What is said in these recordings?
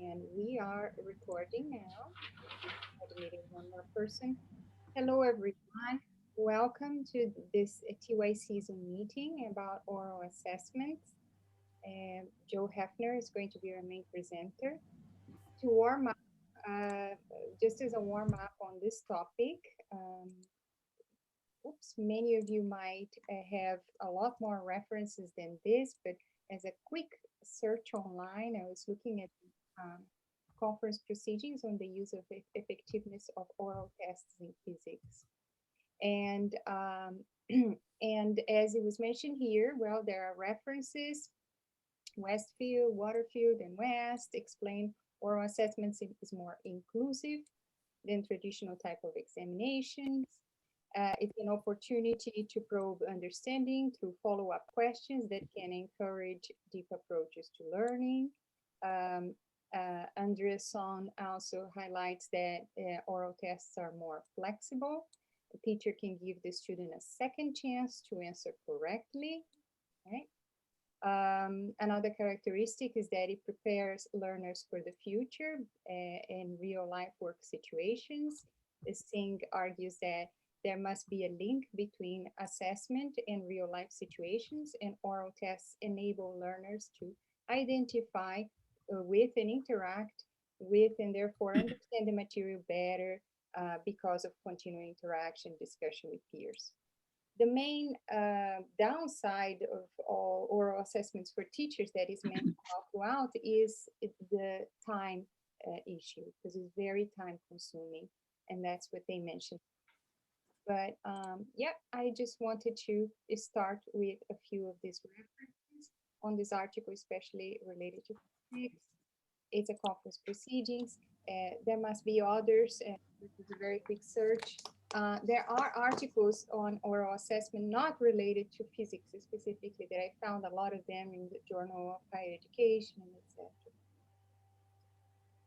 And we are recording now. Admitting one more person. Hello, everyone. Welcome to this TYC Zoom meeting about oral assessments. Joe Hefner is going to be our main presenter. To warm up, uh, just as a warm up on this topic, um, many of you might have a lot more references than this, but as a quick search online, I was looking at um, conference proceedings on the use of effectiveness of oral tests in physics. And and as it was mentioned here, well, there are references. Westfield, Waterfield, and West explain oral assessments is more inclusive than traditional type of examinations. It's an opportunity to probe understanding through follow-up questions that can encourage deep approaches to learning. Um, Andreasson also highlights that oral tests are more flexible. The teacher can give the student a second chance to answer correctly. Right? Another characteristic is that it prepares learners for the future in real life work situations. Singh argues that there must be a link between assessment and real life situations, and oral tests enable learners to identify with and interact with, and therefore understand the material better because of continuing interaction, discussion with peers. The main downside of all oral assessments for teachers that is mentioned all throughout is the time issue, because it's very time consuming, and that's what they mentioned. But yeah, I just wanted to start with a few of these references on this article, especially related to physics. It's a conference proceedings. There must be others. This is a very quick search. There are articles on oral assessment not related to physics specifically that I found a lot of them in the Journal of Higher Education, etc.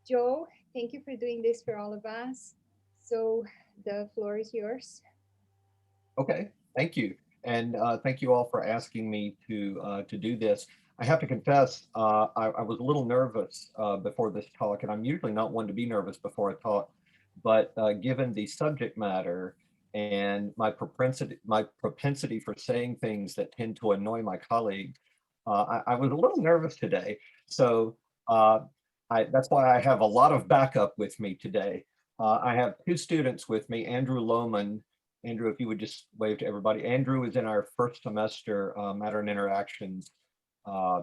Joe, thank you for doing this for all of us. So the floor is yours. Okay, thank you. And thank you all for asking me to do this. I have to confess, I was a little nervous before this talk, and I'm usually not one to be nervous before a talk, but given the subject matter and my propensity for saying things that tend to annoy my colleagues, I was a little nervous today. So uh, that's why I have a lot of backup with me today. I have two students with me, Andrew Lohman. Andrew, if you would just wave to everybody. Andrew is in our first semester Matter and Interactions uh,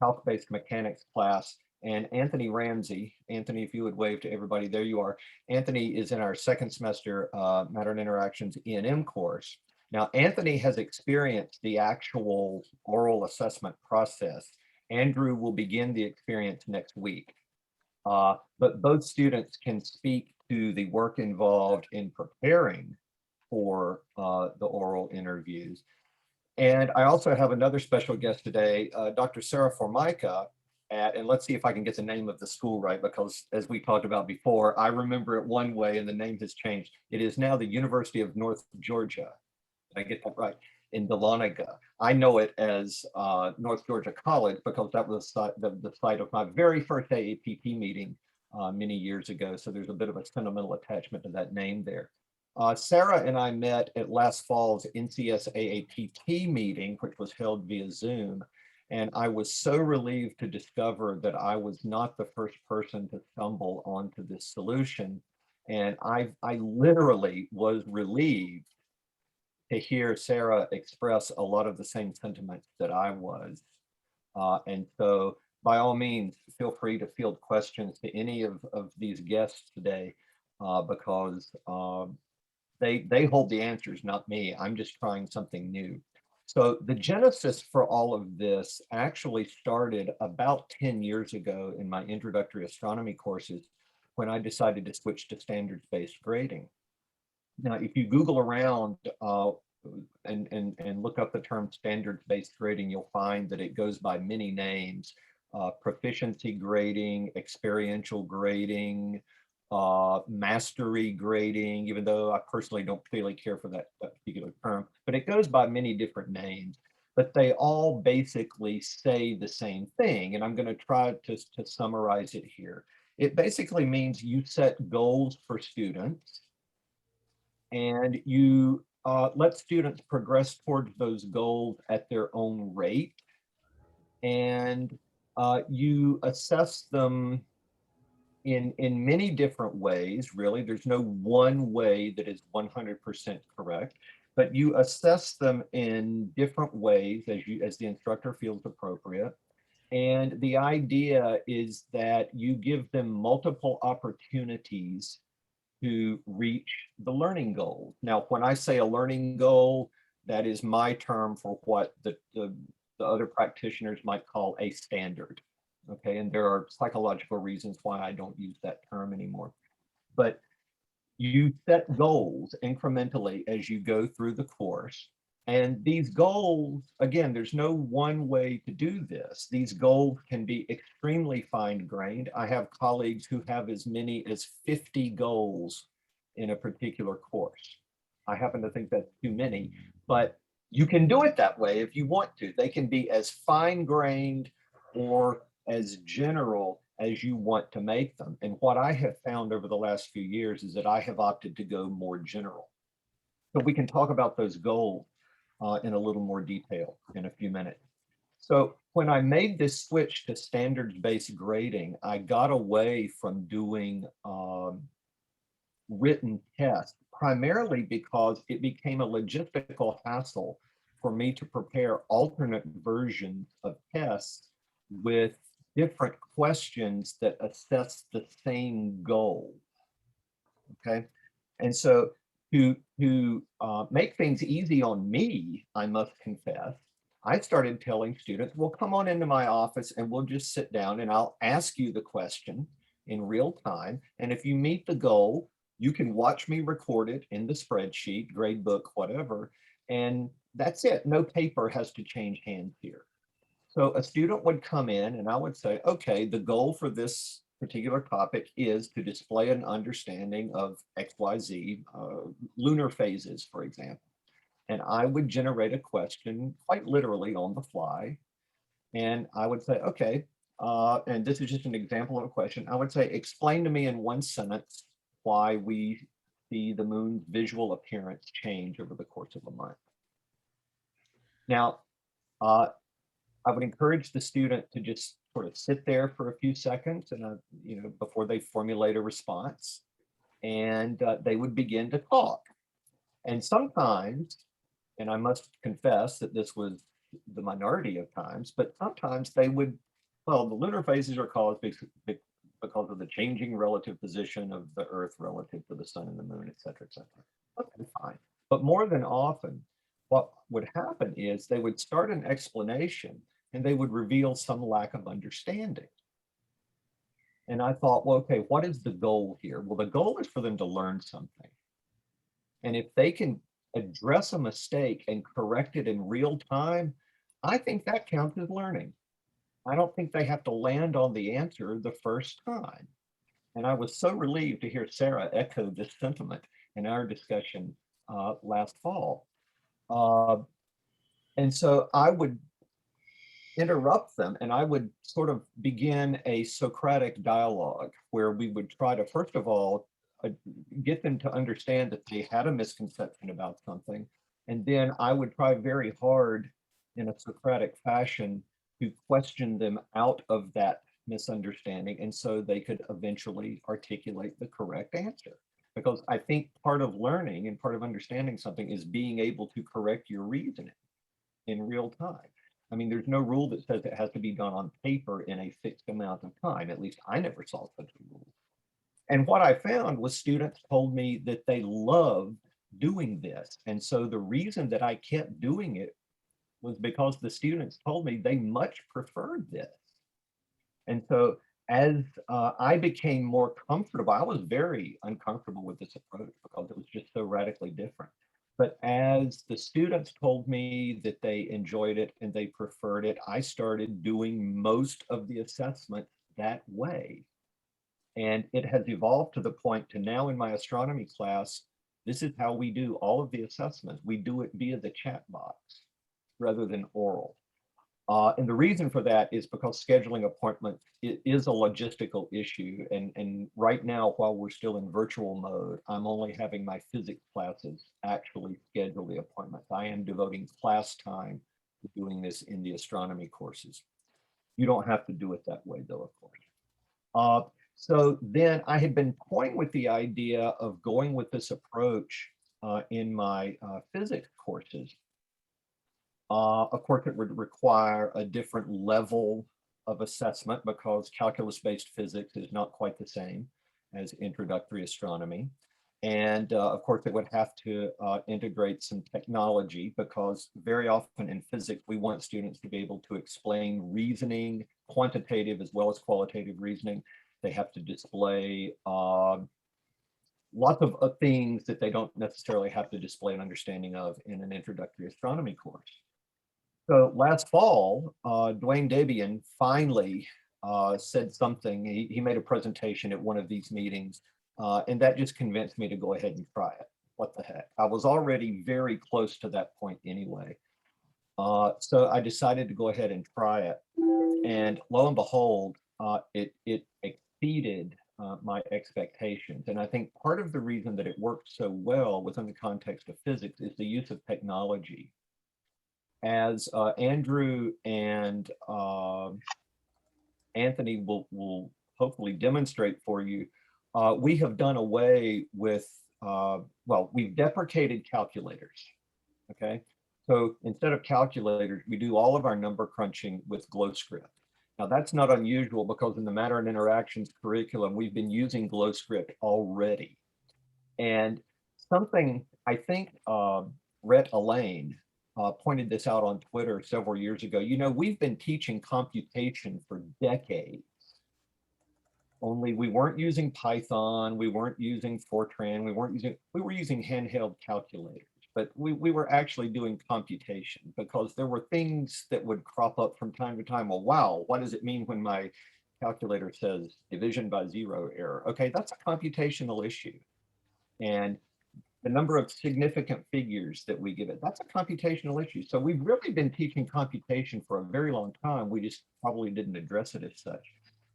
health-based mechanics class. And Anthony Ramsey, Anthony, if you would wave to everybody, there you are. Anthony is in our second semester Matter and Interactions E&M course. Now, Anthony has experienced the actual oral assessment process. Andrew will begin the experience next week. But both students can speak to the work involved in preparing for the oral interviews. And I also have another special guest today, Dr. Sarah Formica and let's see if I can get the name of the school right, because as we talked about before, I remember it one way and the name has changed. It is now the University of North Georgia. Did I get that right? In Dahlonega. I know it as North Georgia College because that was the site of my very first AAPP meeting many years ago. So there's a bit of a sentimental attachment to that name there. Sarah and I met at last fall's NCS AAPT meeting, which was held via Zoom. And I was so relieved to discover that I was not the first person to stumble onto this solution. And I literally was relieved to hear Sarah express a lot of the same sentiments that I was. And so by all means, feel free to field questions to any of these guests today because they hold the answers, not me. I'm just trying something new. So the genesis for all of this actually started about 10 years ago in my introductory astronomy courses when I decided to switch to standards-based grading. Now, if you Google around and look up the term standards-based grading, you'll find that it goes by many names: proficiency grading, experiential grading, mastery grading, even though I personally don't really care for that particular term, but it goes by many different names. but they all basically say the same thing. And I'm going to try to summarize it here. It basically means you set goals for students and you let students progress towards those goals at their own rate. And you assess them in many different ways, really. There's no one way that is 100% correct, but you assess them in different ways as the instructor feels appropriate. And the idea is that you give them multiple opportunities to reach the learning goals. Now, when I say a learning goal, that is my term for what the other practitioners might call a standard. Okay, and there are psychological reasons why I don't use that term anymore. But you set goals incrementally as you go through the course. And these goals, again, there's no one way to do this. These goals can be extremely fine-grained. I have colleagues who have as many as 50 goals in a particular course. I happen to think that's too many, but you can do it that way if you want to. They can be as fine-grained or as general as you want to make them. And what I have found over the last few years is that I have opted to go more general. So we can talk about those goals in a little more detail in a few minutes. So when I made this switch to standards-based grading, I got away from doing written tests, primarily because it became a logistical hassle for me to prepare alternate versions of tests with different questions that assess the same goal. Okay, and so to make things easy on me, I must confess, I started telling students, well, come on into my office and we'll just sit down and I'll ask you the question in real time. And if you meet the goal, you can watch me record it in the spreadsheet, grade book, whatever. And that's it. No paper has to change hands here. So a student would come in and I would say, okay, the goal for this particular topic is to display an understanding of XYZ lunar phases, for example. And I would generate a question quite literally on the fly. And I would say, okay, and this is just an example of a question. I would say, explain to me in one sentence why we see the moon's visual appearance change over the course of a month. Now, I would encourage the student to just sort of sit there for a few seconds and, before they formulate a response, and they would begin to talk. And sometimes, and I must confess that this was the minority of times, but sometimes they would, well, the lunar phases are caused because of the changing relative position of the Earth relative to the sun and the moon, et cetera, et cetera. Okay, fine. But more than often, what would happen is they would start an explanation and they would reveal some lack of understanding. And I thought, well, okay, what is the goal here? Well, the goal is for them to learn something. And if they can address a mistake and correct it in real time, I think that counts as learning. I don't think they have to land on the answer the first time. And I was so relieved to hear Sarah echo this sentiment in our discussion last fall. And so I would interrupt them and I would sort of begin a Socratic dialogue where we would try to, first of all, get them to understand that they had a misconception about something. And then I would try very hard in a Socratic fashion to question them out of that misunderstanding. And so they could eventually articulate the correct answer. Because I think part of learning and part of understanding something is being able to correct your reasoning in real time. I mean, there's no rule that says it has to be done on paper in a fixed amount of time. At least I never saw such a rule. And what I found was students told me that they loved doing this. And so the reason that I kept doing it was because the students told me they much preferred this. And so as I became more comfortable, I was very uncomfortable with this approach because it was just so radically different. But as the students told me that they enjoyed it and they preferred it, I started doing most of the assessment that way. And it has evolved to the point to now in my astronomy class, this is how we do all of the assessments. We do it via the chat box. rather than oral. And the reason for that is because scheduling appointments is a logistical issue. And right now, while we're still in virtual mode, I'm only having my physics classes actually schedule the appointments. I am devoting class time to doing this in the astronomy courses. You don't have to do it that way, though, of course. So then I had been toying with the idea of going with this approach in my physics courses. Of course, it would require a different level of assessment because calculus-based physics is not quite the same as introductory astronomy. And of course, it would have to integrate some technology because very often in physics, we want students to be able to explain reasoning, quantitative as well as qualitative reasoning. They have to display lots of things that they don't necessarily have to display an understanding of in an introductory astronomy course. So last fall, Dwayne Debian finally said something. He made a presentation at one of these meetings, and that just convinced me to go ahead and try it. What the heck? I was already very close to that point anyway. So I decided to go ahead and try it. And lo and behold, it exceeded my expectations. And I think part of the reason that it worked so well within the context of physics is the use of technology. As Andrew and Anthony will hopefully demonstrate for you, we have done away with, well, we've deprecated calculators, okay? So instead of calculators, we do all of our number crunching with GlowScript. Now that's not unusual because in the Matter and Interactions curriculum, we've been using GlowScript already. And something I think Rhett Elaine pointed this out on Twitter several years ago. You know, we've been teaching computation for decades, only we weren't using Python, we weren't using Fortran, we were using handheld calculators, but we were actually doing computation because there were things that would crop up from time to time. Well, wow, what does it mean when my calculator says division by zero error? Okay, that's a computational issue. And the number of significant figures that we give it, that's a computational issue. So we've really been teaching computation for a very long time. We just probably didn't address it as such.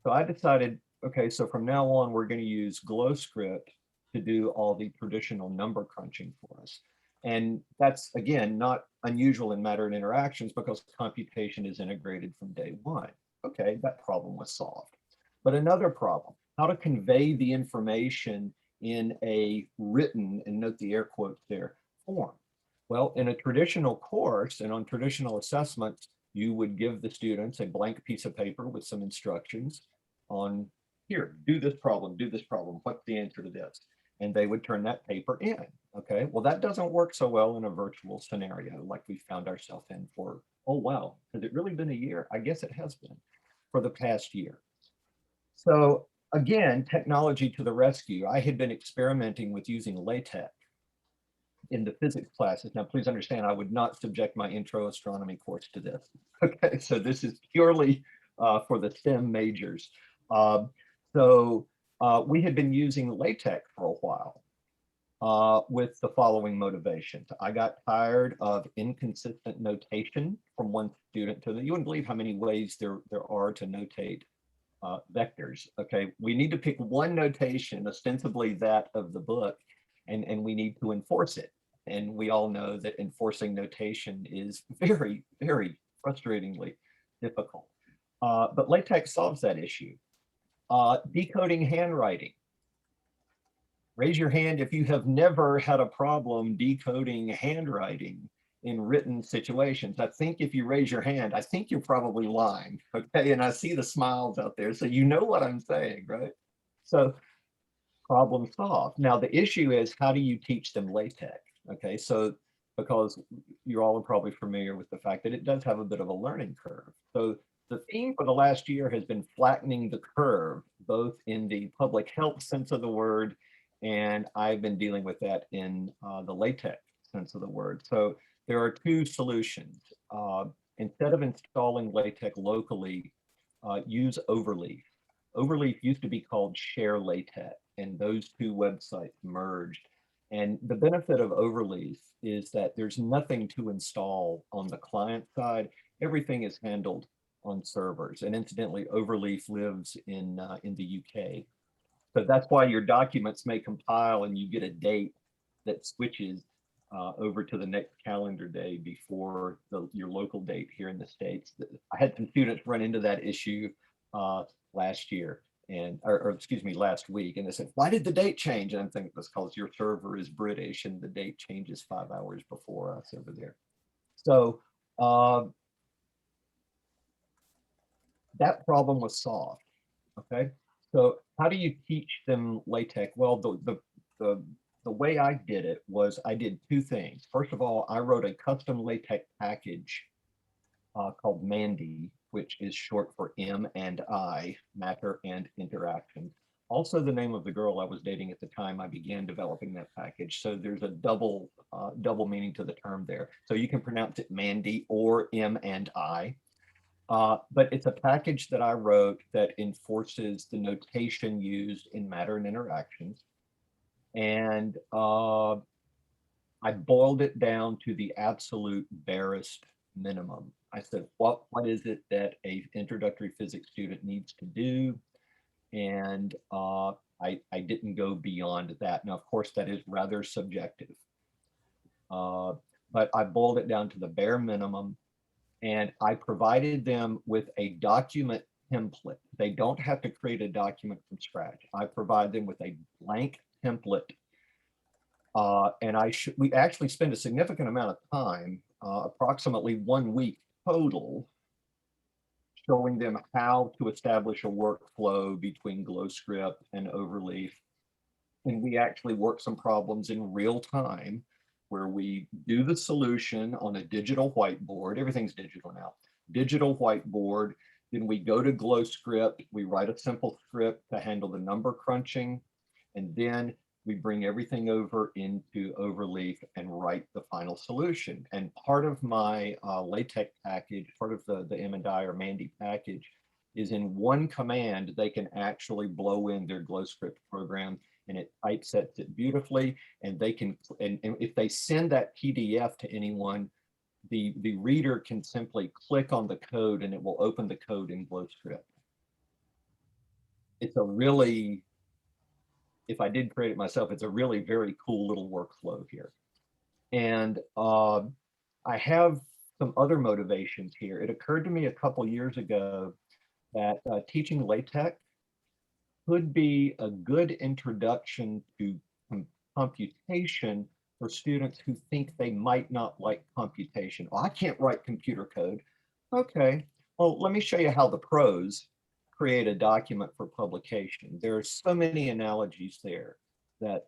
So I decided, okay, so from now on, we're going to use GlowScript to do all the traditional number crunching for us. And that's, again, not unusual in Matter and Interactions because computation is integrated from day one. Okay, that problem was solved. But another problem, how to convey the information in a written, and note the air quotes there, form. Well, in a traditional course and on traditional assessments, you would give the students a blank piece of paper with some instructions on, here, do this problem, what's the answer to this? And they would turn that paper in, okay? Well, that doesn't work so well in a virtual scenario like we found ourselves in for, oh wow, has it really been a year? I guess it has been for the past year. So again, technology to the rescue. I had been experimenting with using LaTeX in the physics classes. Now, please understand, I would not subject my intro astronomy course to this. Okay, so this is purely for the STEM majors. We had been using LaTeX for a while with the following motivations. I got tired of inconsistent notation from one student to the, you wouldn't believe how many ways there are to notate vectors. Okay, we need to pick one notation, ostensibly that of the book, and we need to enforce it. And we all know that enforcing notation is very, very frustratingly difficult. But LaTeX solves that issue. Decoding handwriting. Raise your hand if you have never had a problem decoding handwriting in written situations. I think if you raise your hand, I think you're probably lying, okay? And I see the smiles out there, so you know what I'm saying, right? So problem solved. Now the issue is, how do you teach them LaTeX? Okay, so because you all are probably familiar with the fact that it does have a bit of a learning curve. So the theme for the last year has been flattening the curve, both in the public health sense of the word, and I've been dealing with that in the LaTeX sense of the word. So there are two solutions. Instead of installing LaTeX locally, use Overleaf. Overleaf used to be called Share LaTeX, and those two websites merged. And the benefit of Overleaf is that there's nothing to install on the client side. Everything is handled on servers. And incidentally, Overleaf lives in the UK. So that's why your documents may compile and you get a date that switches over to the next calendar day before your local date here in the States. I had some students run into that issue last year or excuse me, last week. And they said, why did the date change? And I'm thinking that's because your server is British and the date changes 5 hours before us over there. So that problem was solved. Okay. So how do you teach them LaTeX? Well, the way I did it was I did two things. First of all, I wrote a custom LaTeX package called Mandy, which is short for M and I, matter and interaction. Also the name of the girl I was dating at the time I began developing that package. So there's a double meaning to the term there. So you can pronounce it Mandy or M and I. But it's a package that I wrote that enforces the notation used in matter and interactions. And I boiled it down to the absolute barest minimum. I said, what is it that a introductory physics student needs to do? And I didn't go beyond that. Now, of course, that is rather subjective. But I boiled it down to the bare minimum. And I provided them with a document template. They don't have to create a document from scratch. I provide them with a blank template. And we actually spend a significant amount of time, approximately 1 week total, showing them how to establish a workflow between GlowScript and Overleaf. And we actually work some problems in real time where we do the solution on a digital whiteboard. Everything's digital now. Digital whiteboard. Then we go to GlowScript. We write a simple script to handle the number crunching. And then we bring everything over into Overleaf and write the final solution. And part of my LaTeX package, part of the M&I or Mandy package, is in one command, they can actually blow in their GlowScript program and it typesets it beautifully. And they can, and if they send that PDF to anyone, the reader can simply click on the code and it will open the code in GlowScript. It's a really, if I did create it myself, it's a really very cool little workflow here. And I have some other motivations here. It occurred to me a couple years ago that teaching LaTeX could be a good introduction to computation for students who think they might not like computation. Oh, I can't write computer code. Okay, well, let me show you how the pros create a document for publication. There are so many analogies there that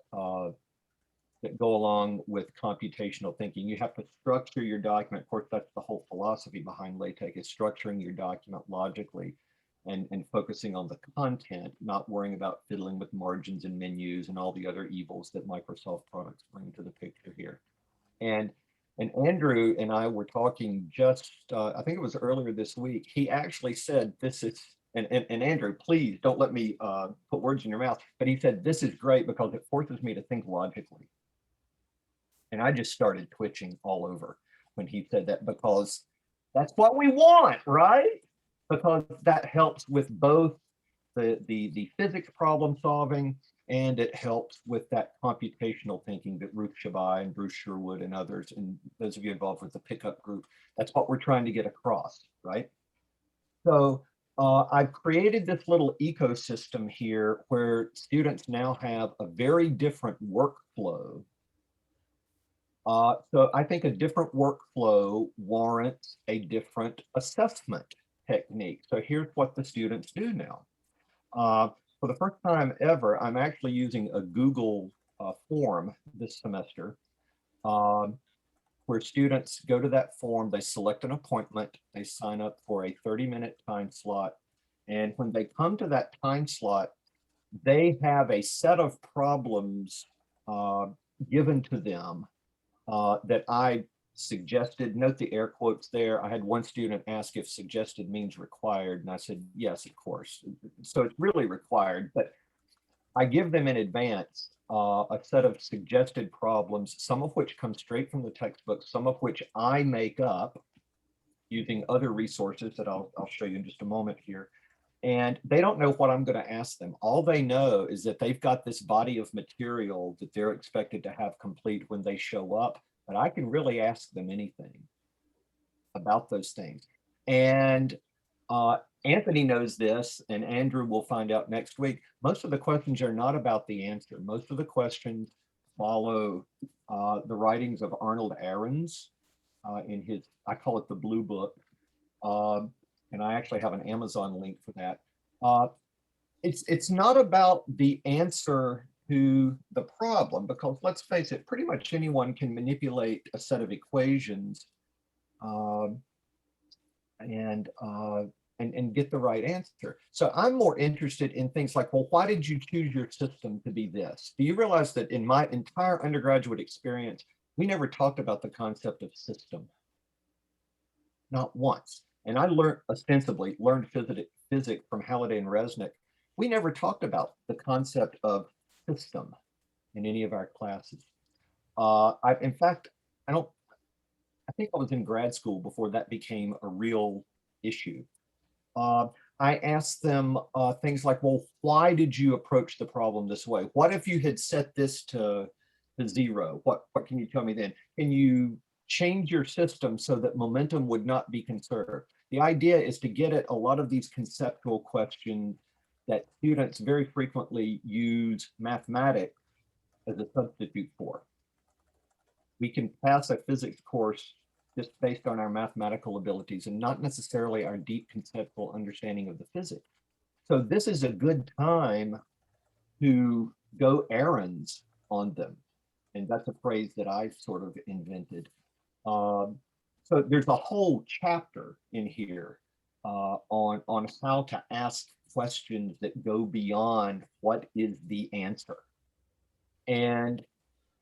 that go along with computational thinking. You have to structure your document. Of course, that's the whole philosophy behind LaTeX, is structuring your document logically and focusing on the content, not worrying about fiddling with margins and menus and all the other evils that Microsoft products bring to the picture here. And Andrew and I were talking just, I think it was earlier this week. He actually said, this is, and Andrew, please don't let me put words in your mouth, but he said, this is great because it forces me to think logically. And I just started twitching all over when he said that, because that's what we want, right? Because that helps with both the physics problem solving, and it helps with that computational thinking that Ruth Shabai and Bruce Sherwood and others, and those of you involved with the pickup group, that's what we're trying to get across, right? So I've created this little ecosystem here where students now have a very different workflow. So I think a different workflow warrants a different assessment technique. So here's what the students do now. For the first time ever, I'm actually using a Google form this semester, where students go to that form, they select an appointment, they sign up for a 30-minute time slot. And when they come to that time slot, they have a set of problems given to them that I suggested. Note the air quotes there. I had one student ask if suggested means required, and I said, yes, of course. So it's really required, but I give them in advance a set of suggested problems, some of which come straight from the textbook, some of which I make up using other resources that I'll show you in just a moment here. And they don't know what I'm going to ask them. All they know is that they've got this body of material that they're expected to have complete when they show up, but I can really ask them anything about those things. And Anthony knows this, and Andrew will find out next week. Most of the questions are not about the answer. Most of the questions follow the writings of Arnold Ahrens in his, I call it the Blue Book. And I actually have an Amazon link for that. It's not about the answer to the problem, because let's face it, pretty much anyone can manipulate a set of equations and get the right answer. So I'm more interested in things like, well, why did you choose your system to be this? Do you realize that in my entire undergraduate experience, we never talked about the concept of system? Not once. And I ostensibly learned physics from Halliday and Resnick. We never talked about the concept of system in any of our classes. In fact, I think I was in grad school before that became a real issue. I asked them things like, well, why did you approach the problem this way? What if you had set this to zero? What can you tell me then? Can you change your system so that momentum would not be conserved? The idea is to get at a lot of these conceptual questions that students very frequently use mathematics as a substitute for. We can pass a physics course just based on our mathematical abilities and not necessarily our deep conceptual understanding of the physics. So this is a good time to go errands on them. And that's a phrase that I've sort of invented. So there's a whole chapter in here on how to ask questions that go beyond what is the answer. And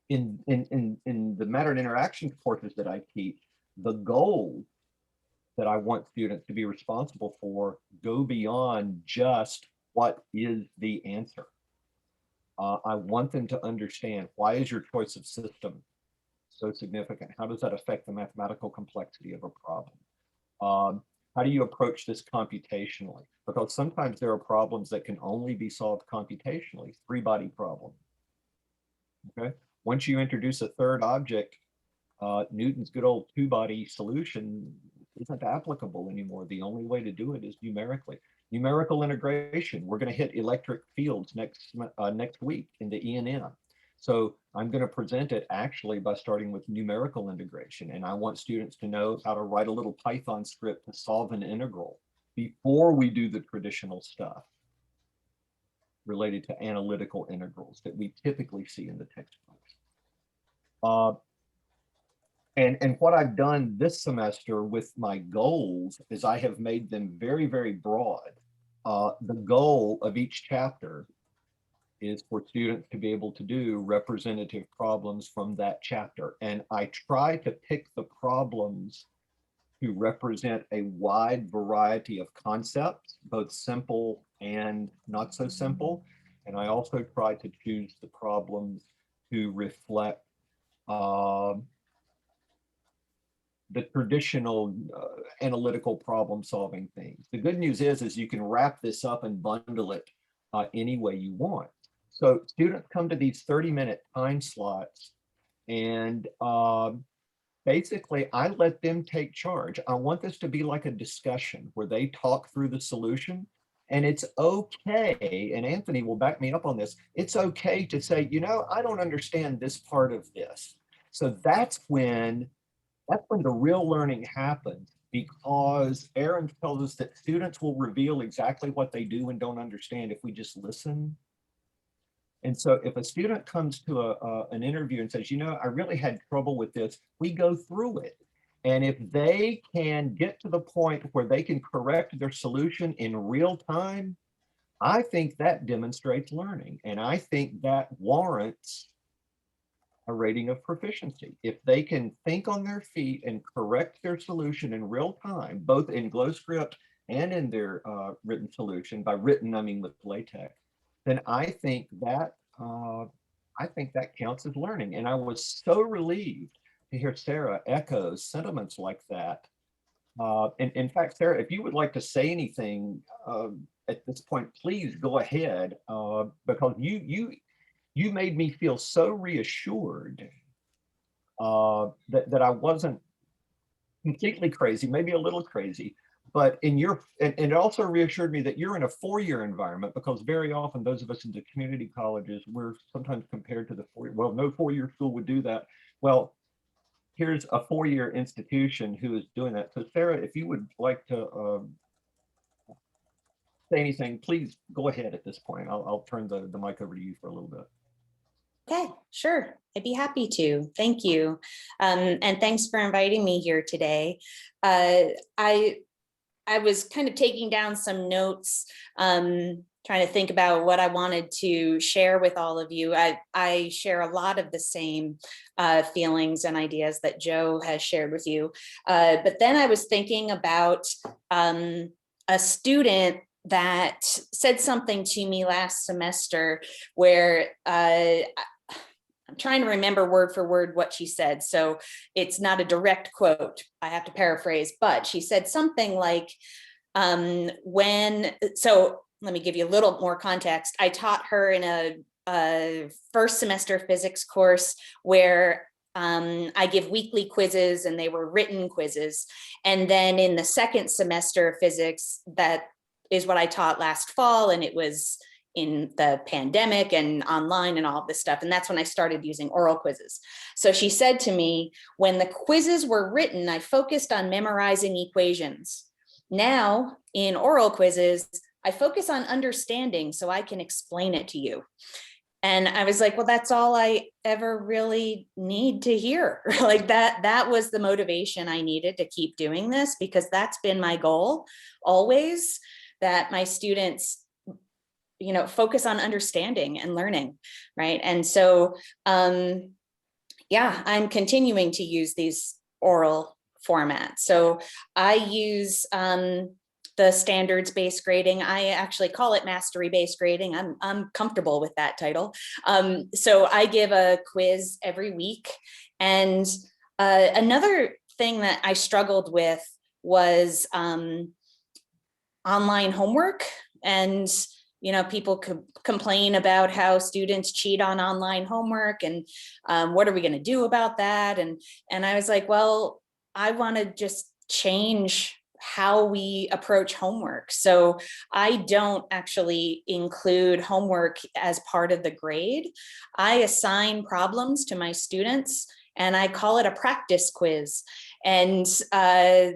in the matter and interaction courses that I teach, the goals that I want students to be responsible for go beyond just what is the answer. I want them to understand, why is your choice of system so significant? How does that affect the mathematical complexity of a problem? How do you approach this computationally? Because sometimes there are problems that can only be solved computationally, three-body problem. Okay. Once you introduce a third object, Newton's good old two-body solution isn't applicable anymore. The only way to do it is numerically. Numerical integration, we're going to hit electric fields next week in the E&M. So I'm going to present it actually by starting with numerical integration. And I want students to know how to write a little Python script to solve an integral before we do the traditional stuff related to analytical integrals that we typically see in the textbooks. And what I've done this semester with my goals is I have made them very, very broad. The goal of each chapter is for students to be able to do representative problems from that chapter. And I try to pick the problems to represent a wide variety of concepts, both simple and not so simple. And I also try to choose the problems to reflect the traditional analytical problem solving things. The good news is you can wrap this up and bundle it any way you want. So students come to these 30-minute time slots, and basically I let them take charge. I want this to be like a discussion where they talk through the solution. And it's okay, and Anthony will back me up on this, it's okay to say, you know, I don't understand this part of this. So that's when the real learning happens, because Aaron tells us that students will reveal exactly what they do and don't understand if we just listen. And so if a student comes to an interview and says, you know, I really had trouble with this, we go through it. And if they can get to the point where they can correct their solution in real time, I think that demonstrates learning. And I think that warrants a rating of proficiency. If they can think on their feet and correct their solution in real time, both in GlowScript and in their written solution, by written, I mean with LaTeX, then I think that counts as learning. And I was so relieved to hear Sarah echo sentiments like that. And in fact, Sarah, if you would like to say anything at this point, please go ahead, because you made me feel so reassured that I wasn't completely crazy, maybe a little crazy, but and it also reassured me that you're in a 4-year environment, because very often those of us in the community colleges, we're sometimes compared to the well, no 4-year school would do that. Well, here's a 4-year institution who is doing that. So Sarah, if you would like to say anything, please go ahead at this point. I'll turn the mic over to you for a little bit. Okay, sure. I'd be happy to. Thank you. And thanks for inviting me here today. I was kind of taking down some notes, trying to think about what I wanted to share with all of you. I share a lot of the same feelings and ideas that Joe has shared with you. But then I was thinking about a student that said something to me last semester where I'm trying to remember word for word what she said. So it's not a direct quote. I have to paraphrase, but she said something like, so let me give you a little more context. I taught her in a first semester physics course where I give weekly quizzes, and they were written quizzes. And then in the second semester of physics, that is what I taught last fall. And it was in the pandemic and online and all of this stuff. And that's when I started using oral quizzes. So she said to me, when the quizzes were written, I focused on memorizing equations. Now in oral quizzes, I focus on understanding so I can explain it to you. And I was like, well, that's all I ever really need to hear. Like that was the motivation I needed to keep doing this, because that's been my goal always, that my students focus on understanding and learning, right? And so, yeah, I'm continuing to use these oral formats. So I use the standards-based grading. I actually call it mastery-based grading. I'm comfortable with that title. So I give a quiz every week. And another thing that I struggled with was online homework. And people could complain about how students cheat on online homework, and what are we going to do about that? And I was like, well, I want to just change how we approach homework. So I don't actually include homework as part of the grade. I assign problems to my students, and I call it a practice quiz. And, I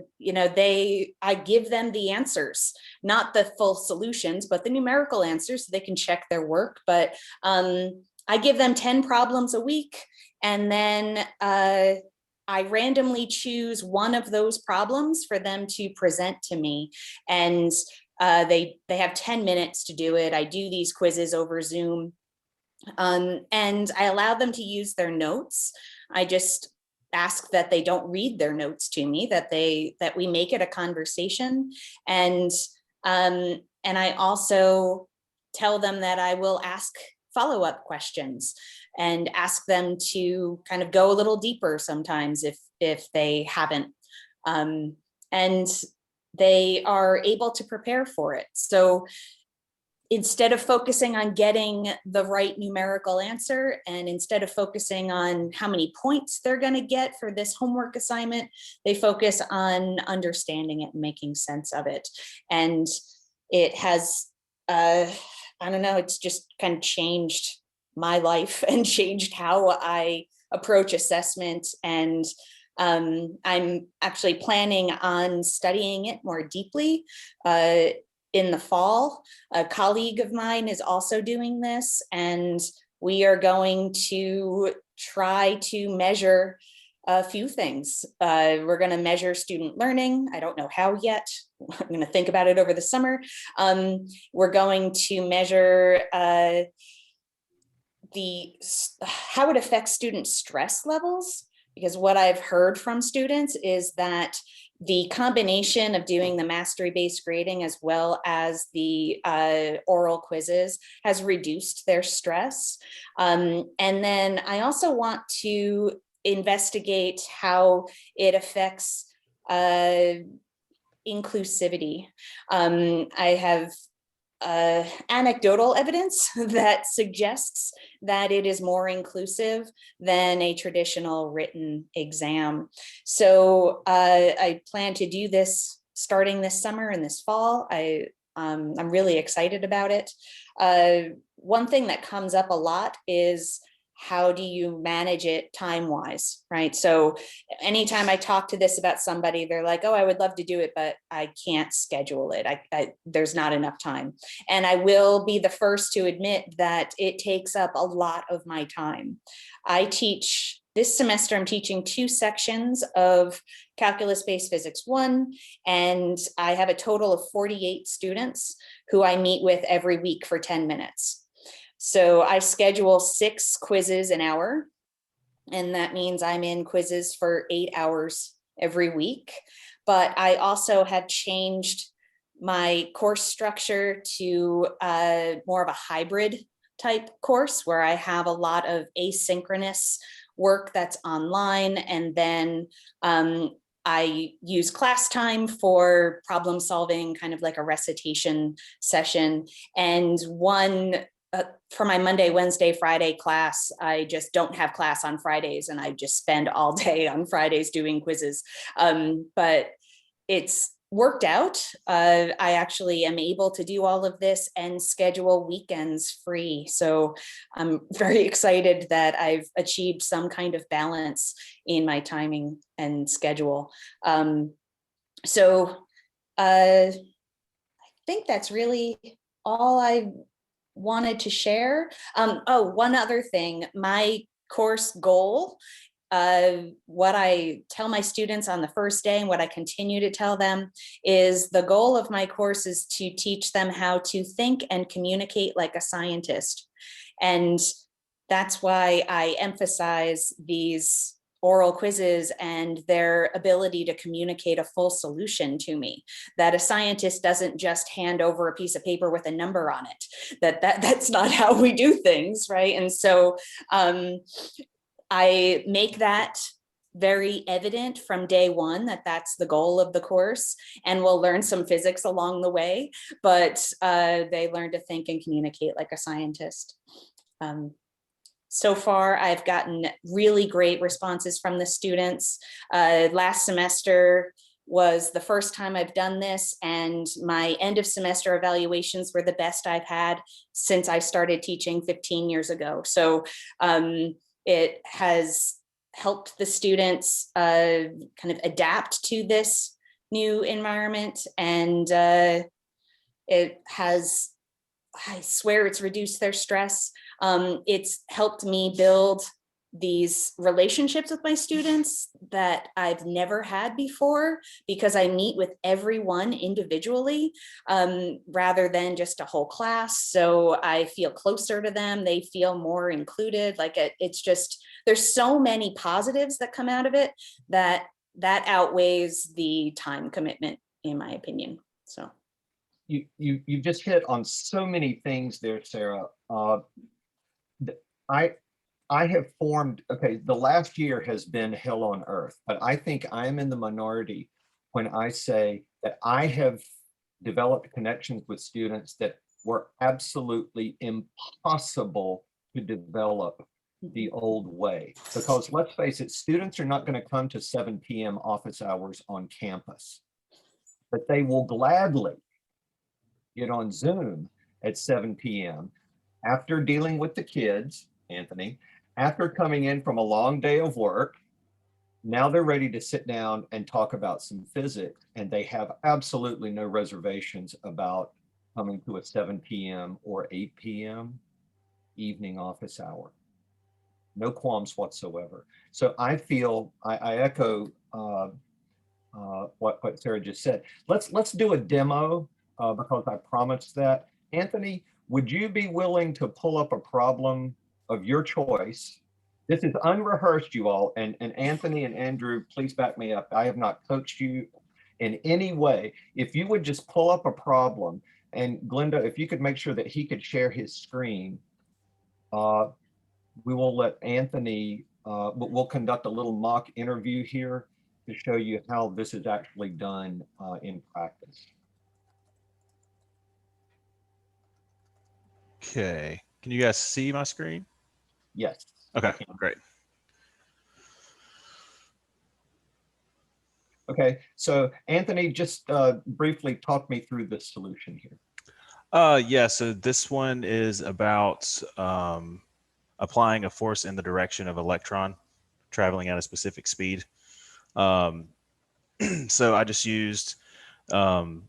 give them the answers, not the full solutions, but the numerical answers so they can check their work. But I give them 10 problems a week, and then I randomly choose one of those problems for them to present to me. And they have 10 minutes to do it. I do these quizzes over Zoom, and I allow them to use their notes. I just ask that they don't read their notes to me, that we make it a conversation. And I also tell them that I will ask follow-up questions and ask them to kind of go a little deeper sometimes if they haven't. And they are able to prepare for it. So instead of focusing on getting the right numerical answer, and instead of focusing on how many points they're going to get for this homework assignment, they focus on understanding it and making sense of it. And it has, I don't know, it's just kind of changed my life and changed how I approach assessment. And I'm actually planning on studying it more deeply in the fall. A colleague of mine is also doing this, and we are going to try to measure a few things. We're going to measure student learning. I don't know how yet. I'm going to think about it over the summer. We're going to measure how it affects student stress levels, because what I've heard from students is that the combination of doing the mastery-based grading as well as the oral quizzes has reduced their stress. And then I also want to investigate how it affects inclusivity. I have anecdotal evidence that suggests that it is more inclusive than a traditional written exam. So I plan to do this starting this summer and this fall. I'm really excited about it. One thing that comes up a lot is how do you manage it time-wise, right? So anytime I talk to this about somebody, they're like, oh, I would love to do it, but I can't schedule it. There's not enough time. And I will be the first to admit that it takes up a lot of my time. I teach, this semester, I'm teaching 2 sections of Calculus-Based Physics 1, and I have a total of 48 students who I meet with every week for 10 minutes. So I schedule 6 quizzes an hour, and that means I'm in quizzes for 8 hours every week. But I also have changed my course structure to more of a hybrid type course where I have a lot of asynchronous work that's online, and then I use class time for problem solving, kind of like a recitation session, and for my Monday, Wednesday, Friday class, I just don't have class on Fridays, and I just spend all day on Fridays doing quizzes. But it's worked out. I actually am able to do all of this and schedule weekends free. So I'm very excited that I've achieved some kind of balance in my timing and schedule. So I think that's really all I wanted to share. Oh, one other thing, my course goal, what I tell my students on the first day and what I continue to tell them is the goal of my course is to teach them how to think and communicate like a scientist. And that's why I emphasize these oral quizzes and their ability to communicate a full solution to me, that a scientist doesn't just hand over a piece of paper with a number on it, that's not how we do things, right? And so I make that very evident from day one that that's the goal of the course, and we'll learn some physics along the way, but they learn to think and communicate like a scientist. So far, I've gotten really great responses from the students. Last semester was the first time I've done this, and my end of semester evaluations were the best I've had since I started teaching 15 years ago. So it has helped the students kind of adapt to this new environment, and it has, I swear it's reduced their stress. It's helped me build these relationships with my students that I've never had before, because I meet with everyone individually rather than just a whole class. So I feel closer to them. They feel more included. Like it's just, there's so many positives that come out of it that outweighs the time commitment, in my opinion. So. You just hit on so many things there, Sarah. I have formed, okay, the last year has been hell on earth, but I think I'm in the minority when I say that I have developed connections with students that were absolutely impossible to develop the old way. Because let's face it, students are not going to come to 7 p.m. office hours on campus, but they will gladly get on Zoom at 7 p.m. after dealing with the kids, Anthony, after coming in from a long day of work. Now they're ready to sit down and talk about some physics, and they have absolutely no reservations about coming to a 7 p.m. or 8 p.m. evening office hour. No qualms whatsoever. So I feel, I echo what Sarah just said. Let's do a demo because I promised that. Anthony, would you be willing to pull up a problem of your choice? This is unrehearsed, you all, and Anthony and Andrew, please back me up. I have not coached you. in any way, if you would just pull up a problem, and Glenda, if you could make sure that he could share his screen, we will let Anthony, we'll conduct a little mock interview here to show you how this is actually done in practice. Okay, can you guys see my screen? Yes. Okay, great. Okay, so Anthony, just briefly talk me through this solution here. Yeah, so this one is about applying a force in the direction of electron traveling at a specific speed. So I just used the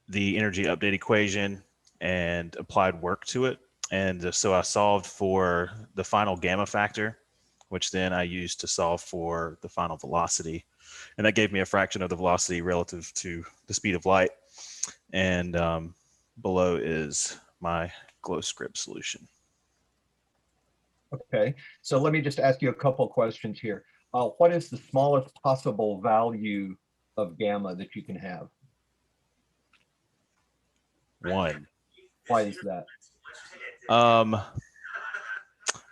energy update equation and applied work to it. And so I solved for the final gamma factor, which then I used to solve for the final velocity. And that gave me a fraction of the velocity relative to the speed of light. And below is my glow script solution. Okay, so let me just ask you a couple of questions here. What is the smallest possible value of gamma that you can have? 1. Why is that?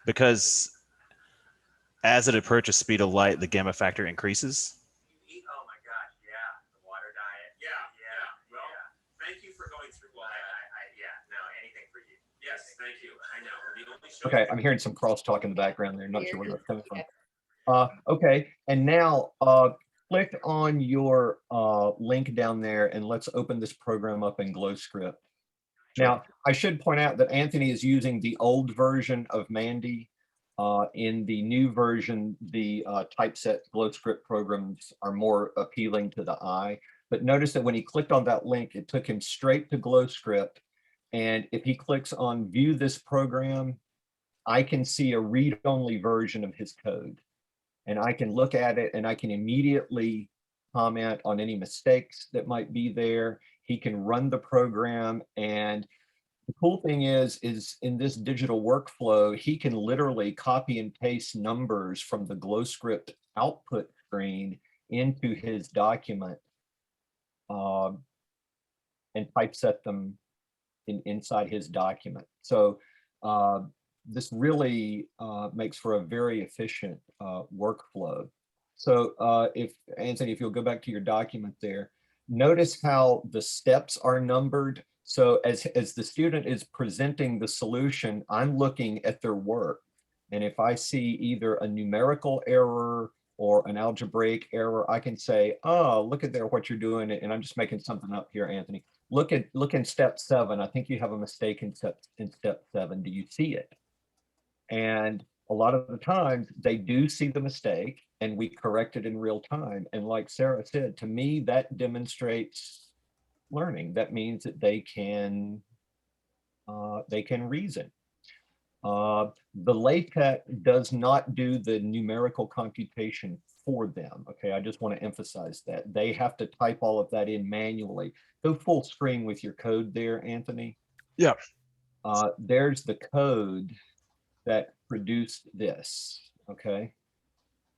Because as it approaches speed of light, the gamma factor increases. Oh my gosh, yeah, the water diet. Yeah. Well, thank you for going through all that. No, anything for you. Yes, thank you. I know. The only show Okay, I'm hearing some crosstalk in the background there. Not sure where that's coming from. Okay, and now click on your link down there and let's open this program up in GlowScript. Now, I should point out that Anthony is using the old version of Mandy. In the new version, the typeset GlowScript programs are more appealing to the eye. But notice that when he clicked on that link, it took him straight to GlowScript. And if he clicks on view this program, I can see a read-only version of his code. And I can look at it and I can immediately comment on any mistakes that might be there. He can run the program, and the cool thing is in this digital workflow, he can literally copy and paste numbers from the GlowScript output screen into his document and typeset them inside his document. So this really makes for a very efficient workflow. So if Anthony, if you'll go back to your document there, notice how the steps are numbered. So as the student is presenting the solution, I'm looking at their work. And if I see either a numerical error or an algebraic error, I can say, oh, look at there what you're doing. And I'm just making something up here, Anthony. Look in step 7. I think you have a mistake in step 7. Do you see it? And a lot of the times they do see the mistake and we correct it in real time. And like Sarah said, to me, that demonstrates learning. That means that they can reason. The LaTeX does not do the numerical computation for them. Okay, I just want to emphasize that. They have to type all of that in manually. Go full screen with your code there, Anthony. Yeah. There's the code that produced this, okay?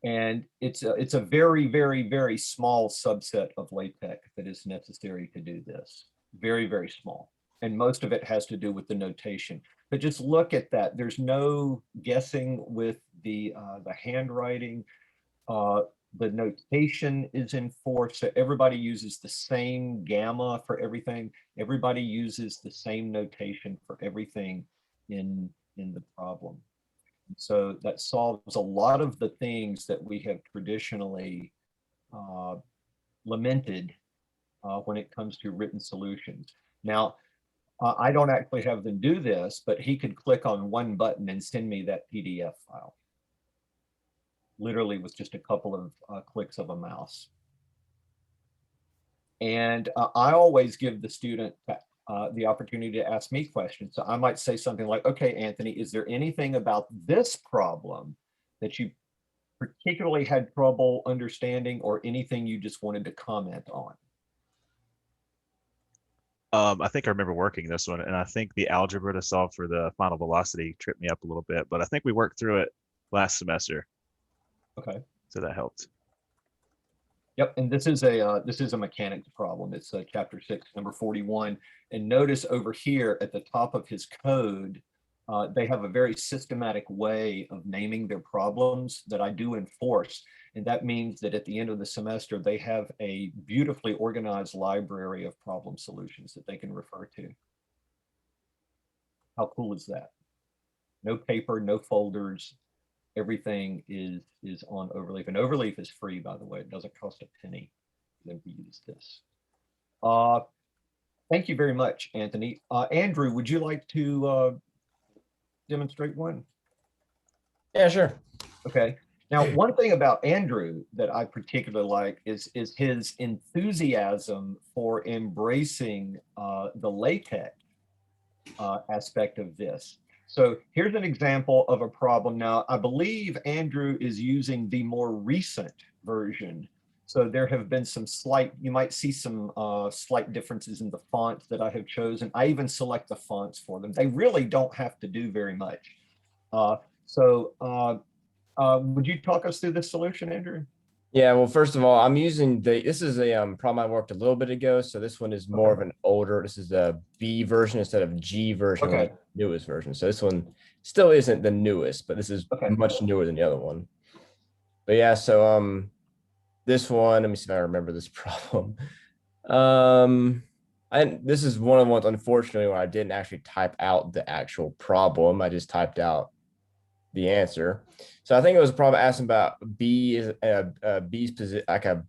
And it's a very, very, very small subset of LaTeX that is necessary to do this. Very, very small. And most of it has to do with the notation. But just look at that. There's no guessing with the handwriting. The notation is enforced. So everybody uses the same gamma for everything. Everybody uses the same notation for everything in the problem. So that solves a lot of the things that we have traditionally lamented when it comes to written solutions. Now, I don't actually have them do this, but he could click on one button and send me that PDF file. Literally with just a couple of clicks of a mouse. And I always give the student the opportunity to ask me questions. So I might say something like, okay, Anthony, is there anything about this problem that you particularly had trouble understanding or anything you just wanted to comment on? I think I remember working this one, and I think the algebra to solve for the final velocity tripped me up a little bit, but I think we worked through it last semester. Okay. So that helped. Yep, and this is a mechanics problem. It's chapter 6, number 41. And notice over here at the top of his code, they have a very systematic way of naming their problems that I do enforce. And that means that at the end of the semester, they have a beautifully organized library of problem solutions that they can refer to. How cool is that? No paper, no folders. Everything is on Overleaf, and Overleaf is free, by the way. It doesn't cost a penny for them to use this. Thank you very much, Anthony. Andrew, would you like to demonstrate one? Yeah, sure. Okay. Now, one thing about Andrew that I particularly like is his enthusiasm for embracing the LaTeX aspect of this. So here's an example of a problem. Now, I believe Andrew is using the more recent version. So there have been some you might see some slight differences in the fonts that I have chosen. I even select the fonts for them. They really don't have to do very much. Would you talk us through this solution, Andrew? Yeah, well, first of all, I'm using this is a problem I worked a little bit ago. So this one is more of an older, this is a B version instead of G version, Okay. like newest version. So this one still isn't the newest, but this is much newer than the other one. But yeah, so this one, let me see if I remember this problem. This is one of the ones, unfortunately, where I didn't actually type out the actual problem. I just typed out the answer. So I think it was a problem asking about B's position, like a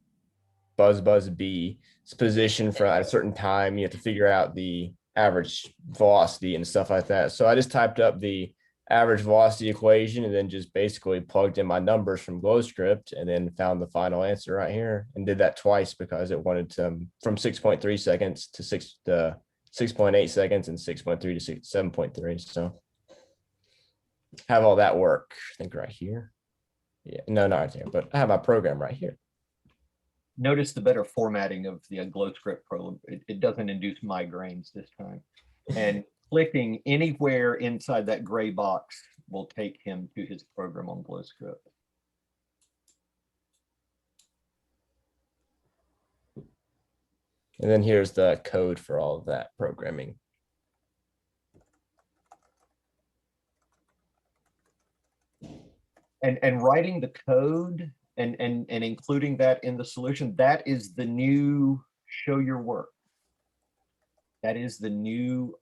buzz B's position for at a certain time. You have to figure out the average velocity and stuff like that. So I just typed up the average velocity equation and then just basically plugged in my numbers from GlowScript and then found the final answer right here, and did that twice because it wanted to from 6.3 seconds to 6.8 seconds and 6.3 to 7.3. So have all that work, I think right here. Yeah, no, not right there, but I have my program right here. Notice the better formatting of the GlowScript program. It doesn't induce migraines this time. And clicking anywhere inside that gray box will take him to his program on GlowScript. And then here's the code for all of that programming. And writing the code and including that in the solution, that is the new show your work. That is the new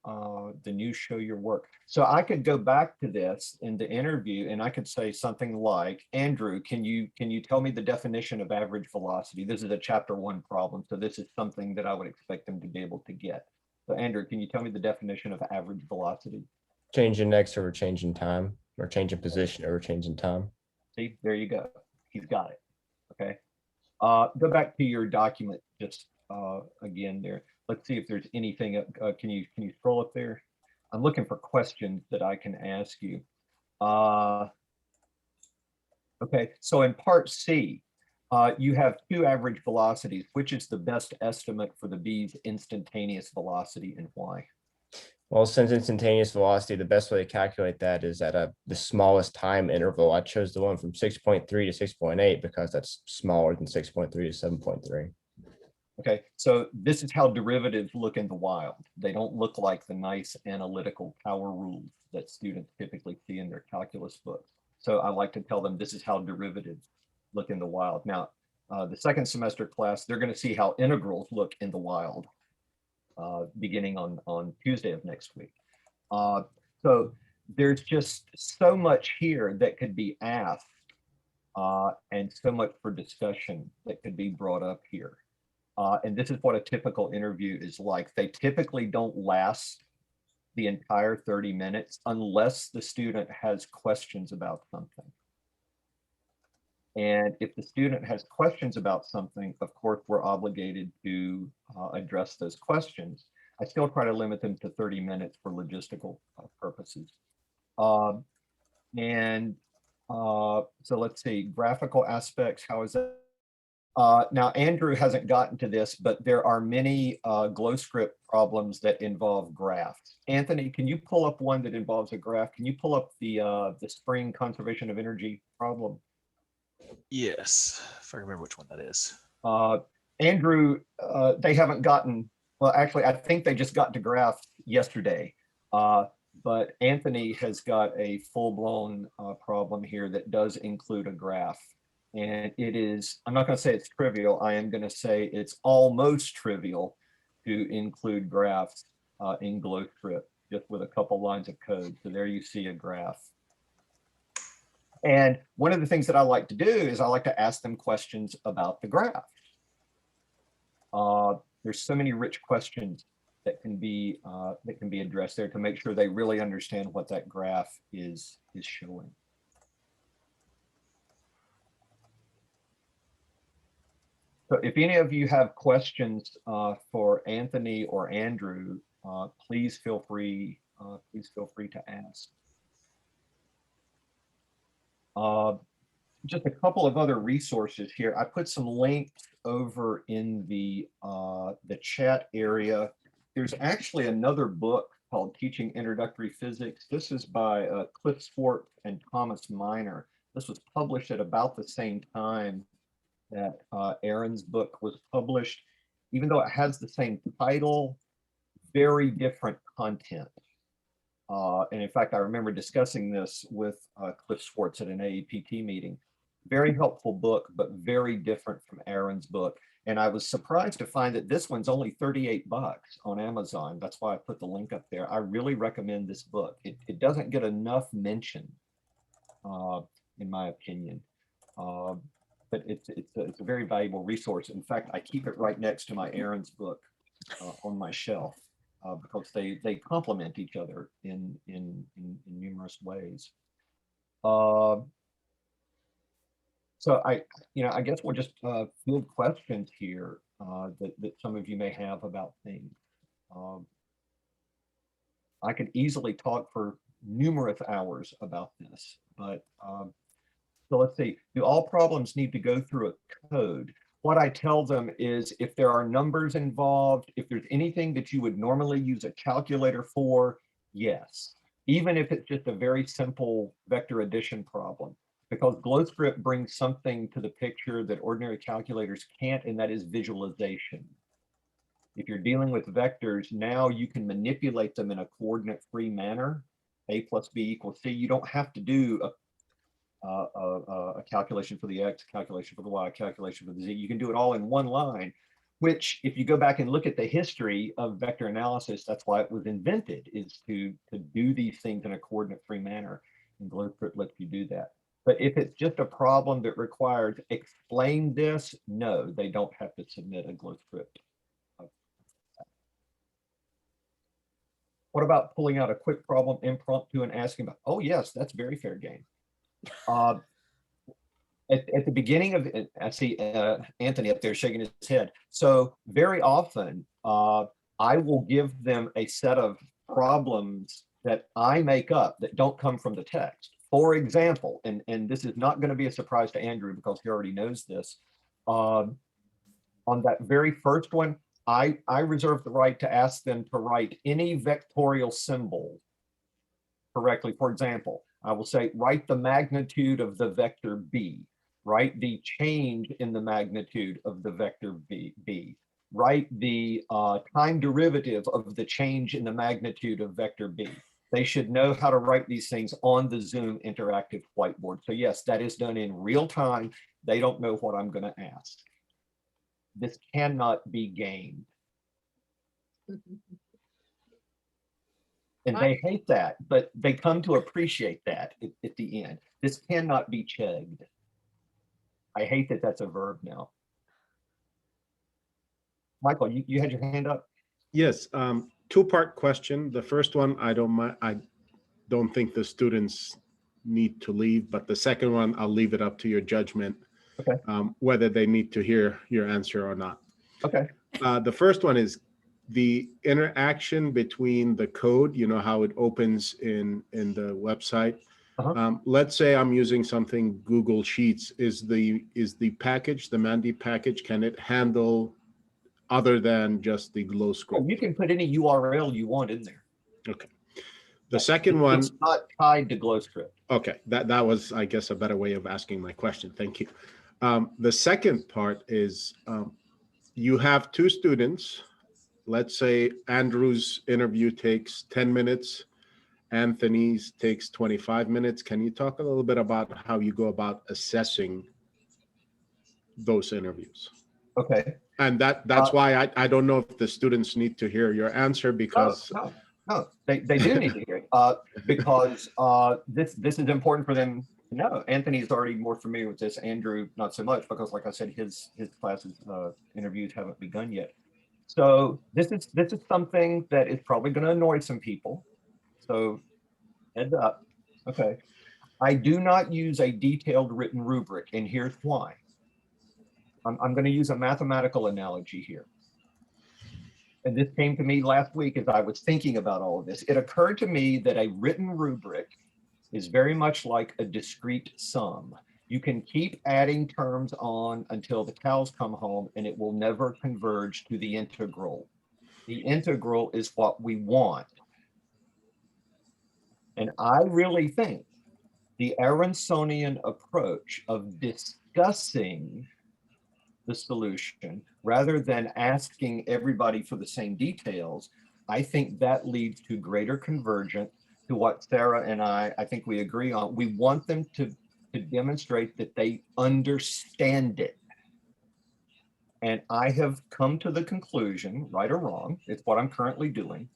show your work. So I could go back to this in the interview and I could say something like, Andrew, can you tell me the definition of average velocity? This is a chapter 1 problem. So this is something that I would expect them to be able to get. So Andrew, can you tell me the definition of average velocity? Change in X over change in time, or change in position over change in time. See, there you go. He's got it. Okay. Go back to your document just again there. Let's see if there's anything. Can you scroll up there? I'm looking for questions that I can ask you. Okay, so in part C, you have 2 average velocities. Which is the best estimate for the B's instantaneous velocity and why? Well, since instantaneous velocity, the best way to calculate that is at the smallest time interval. I chose the one from 6.3 to 6.8 because that's smaller than 6.3 to 7.3. Okay, so this is how derivatives look in the wild. They don't look like the nice analytical power rules that students typically see in their calculus books. So I like to tell them this is how derivatives look in the wild. Now, the second semester class, they're going to see how integrals look in the wild beginning on Tuesday of next week. So there's just so much here that could be asked and so much for discussion that could be brought up here. And this is what a typical interview is like. They typically don't last the entire 30 minutes unless the student has questions about something. And if the student has questions about something, of course, we're obligated to address those questions. I still try to limit them to 30 minutes for logistical purposes. So let's see, graphical aspects, how is that? Now, Andrew hasn't gotten to this, but there are many GlowScript problems that involve graphs. Anthony, can you pull up one that involves a graph? Can you pull up the spring conservation of energy problem? Yes, if I remember which one that is. Andrew, they haven't gotten, well, actually, I think they just got to graph yesterday. But Anthony has got a full-blown problem here that does include a graph. And it is, I'm not going to say it's trivial. I am going to say it's almost trivial to include graphs in GlowScript, just with a couple lines of code. So there you see a graph. And one of the things that I like to do is I like to ask them questions about the graph. There's so many rich questions that can be addressed there to make sure they really understand what that graph is showing. So if any of you have questions for Anthony or Andrew, please feel free to ask. Just a couple of other resources here. I put some links over in the chat area. There's actually another book called Teaching Introductory Physics. This is by Cliff Swartz and Thomas Miner. This was published at about the same time that Aaron's book was published. Even though it has the same title, very different content. And in fact, I remember discussing this with Cliff Swartz at an AEPT meeting. Very helpful book, but very different from Aaron's book. And I was surprised to find that this one's only 38 bucks on Amazon. That's why I put the link up there. I really recommend this book. It doesn't get enough mention, in my opinion. But it's a very valuable resource. In fact, I keep it right next to my Aaron's book on my shelf because they complement each other in numerous ways. So I guess we'll just field questions here that some of you may have about things. I could easily talk for numerous hours about this, but so let's see, do all problems need to go through a code? What I tell them is if there are numbers involved, if there's anything that you would normally use a calculator for, yes. Even if it's just a very simple vector addition problem, because GlowScript brings something to the picture that ordinary calculators can't, and that is visualization. If you're dealing with vectors, now you can manipulate them in a coordinate-free manner, a plus b equals c. You don't have to do a calculation for the x, calculation for the y, calculation for the z. You can do it all in one line, which if you go back and look at the history of vector analysis, that's why it was invented, is to do these things in a coordinate-free manner, and GlowScript lets you do that. But if it's just a problem that requires explain this, no, they don't have to submit a GlowScript. What about pulling out a quick problem impromptu and asking about, oh yes, that's very fair game. At the beginning of it, I see Anthony up there shaking his head. So very often I will give them a set of problems that I make up that don't come from the text. For example, and this is not going to be a surprise to Andrew because he already knows this. On that very first one, I reserve the right to ask them to write any vectorial symbol correctly. For example, I will say, write the magnitude of the vector b, write the change in the magnitude of the vector b, write the time derivative of the change in the magnitude of vector b. They should know how to write these things on the Zoom interactive whiteboard. So yes, that is done in real time. They don't know what I'm going to ask. This cannot be gamed. And they hate that, but they come to appreciate that at the end. This cannot be chegged. I hate that that's a verb now. Michael, you had your hand up? Yes, two-part question. The first one, I don't think the students need to leave, but the second one, I'll leave it up to your judgment, okay, whether they need to hear your answer or not. Okay. The first one is the interaction between the code, you know, how it opens in the website. Let's say I'm using something Google Sheets. Is the package, the Mandy package, can it handle other than just the GlowScript? Oh, you can put any URL you want in there. Okay. The second one, it's not tied to GlowScript. Okay, that was, I guess, a better way of asking my question. Thank you. The second part is you have two students. Let's say Andrew's interview takes 10 minutes. Anthony's takes 25 minutes. Can you talk a little bit about how you go about assessing those interviews? Okay. And that's why I don't know if the students need to hear your answer because no, they do need to hear it because this is important for them to know. Anthony's already more familiar with this. Andrew, not so much, because like I said, his classes interviews haven't begun yet. So this is something that is probably going to annoy some people. So heads up. Okay. I do not use a detailed written rubric, and here's why. I'm going to use a mathematical analogy here. And this came to me last week as I was thinking about all of this. It occurred to me that a written rubric is very much like a discrete sum. You can keep adding terms on until the cows come home, and it will never converge to the integral. The integral is what we want. And I really think the Aronsonian approach of discussing the solution rather than asking everybody for the same details, I think that leads to greater convergence to what Sarah and I think we agree on. We want them to demonstrate that they understand it. And I have come to the conclusion, right or wrong, it's what I'm currently doing,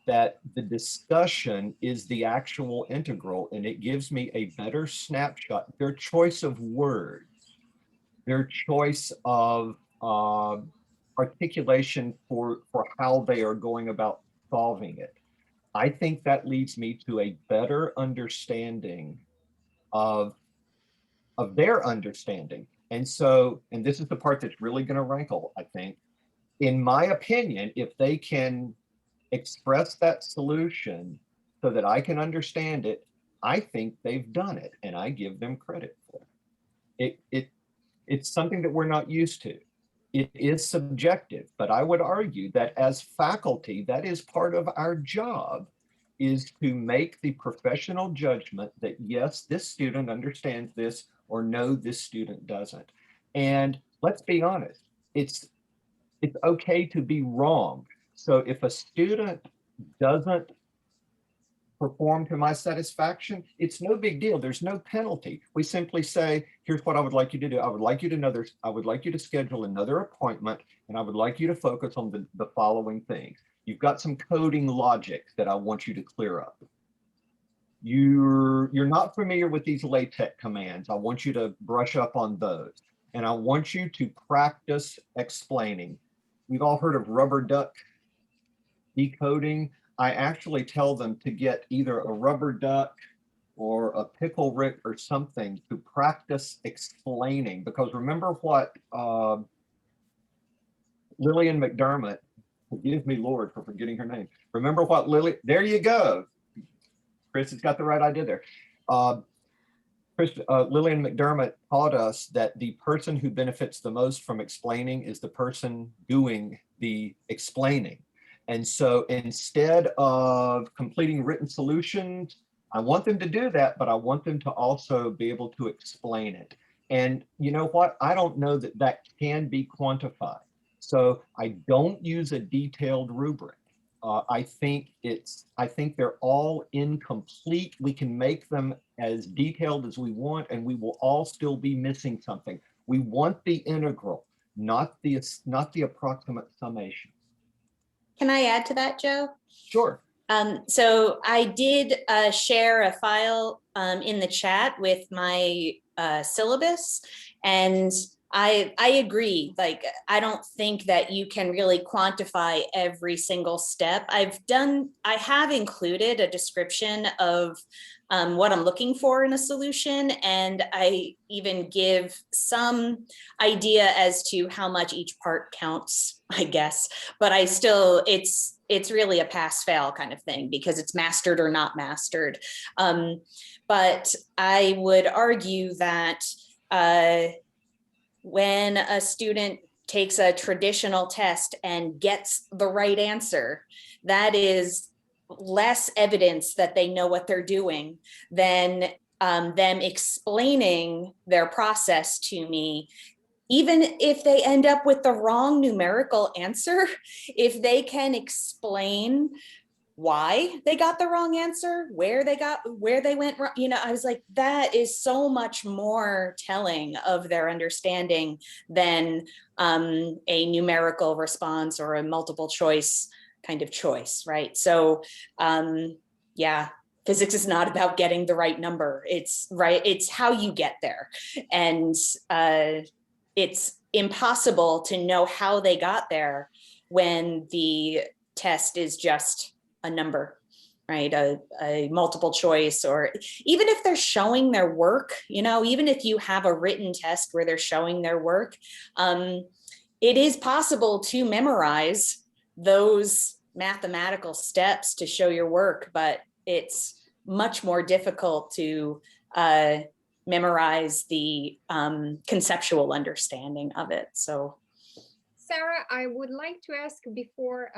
that the discussion is the actual integral, and it gives me a better snapshot. Their choice of words, their choice of articulation for how they are going about solving it. I think that leads me to a better understanding of their understanding. And so, and this is the part that's really going to rankle, I think. In my opinion, if they can express that solution so that I can understand it, I think they've done it, and I give them credit for it. It's something that we're not used to. It is subjective, but I would argue that as faculty, that is part of our job, is to make the professional judgment that yes, this student understands this, or no, this student doesn't. And let's be honest, it's okay to be wrong. So if a student doesn't perform to my satisfaction, it's no big deal. There's no penalty. We simply say, here's what I would like you to do. I would like you to schedule another appointment, and I would like you to focus on the following things. You've got some coding logic that I want you to clear up. You're not familiar with these LaTeX commands. I want you to brush up on those. And I want you to practice explaining. We've all heard of rubber duck decoding. I actually tell them to get either a rubber duck or a pickle Rick or something to practice explaining, because remember what Lillian McDermott, forgive me, Lord, for forgetting her name. Remember what there you go. Chris has got the right idea there. Lillian McDermott taught us that the person who benefits the most from explaining is the person doing the explaining. And so instead of completing written solutions, I want them to do that, but I want them to also be able to explain it. And you know what? I don't know that that can be quantified. So I don't use a detailed rubric. I think they're all incomplete. We can make them as detailed as we want, and we will all still be missing something. We want the integral, not the approximate summation. Can I add to that, Joe? Sure. So I did share a file in the chat with my syllabus, and I agree. Like, I don't think that you can really quantify every single step. I have included a description of what I'm looking for in a solution, and I even give some idea as to how much each part counts, I guess. But I still, it's really a pass-fail kind of thing, because it's mastered or not mastered. But I would argue that when a student takes a traditional test and gets the right answer, that is less evidence that they know what they're doing than them explaining their process to me, even if they end up with the wrong numerical answer, if they can explain why they got the wrong answer, where they went wrong, I was like, that is so much more telling of their understanding than a numerical response or a multiple choice kind of choice, right? So yeah, physics is not about getting the right number. It's how you get there. And it's impossible to know how they got there when the test is just a number, right? A multiple choice, or even if they're showing their work, even if you have a written test where they're showing their work, it is possible to memorize those mathematical steps to show your work, but it's much more difficult to memorize the conceptual understanding of it. So Sarah, I would like to ask before,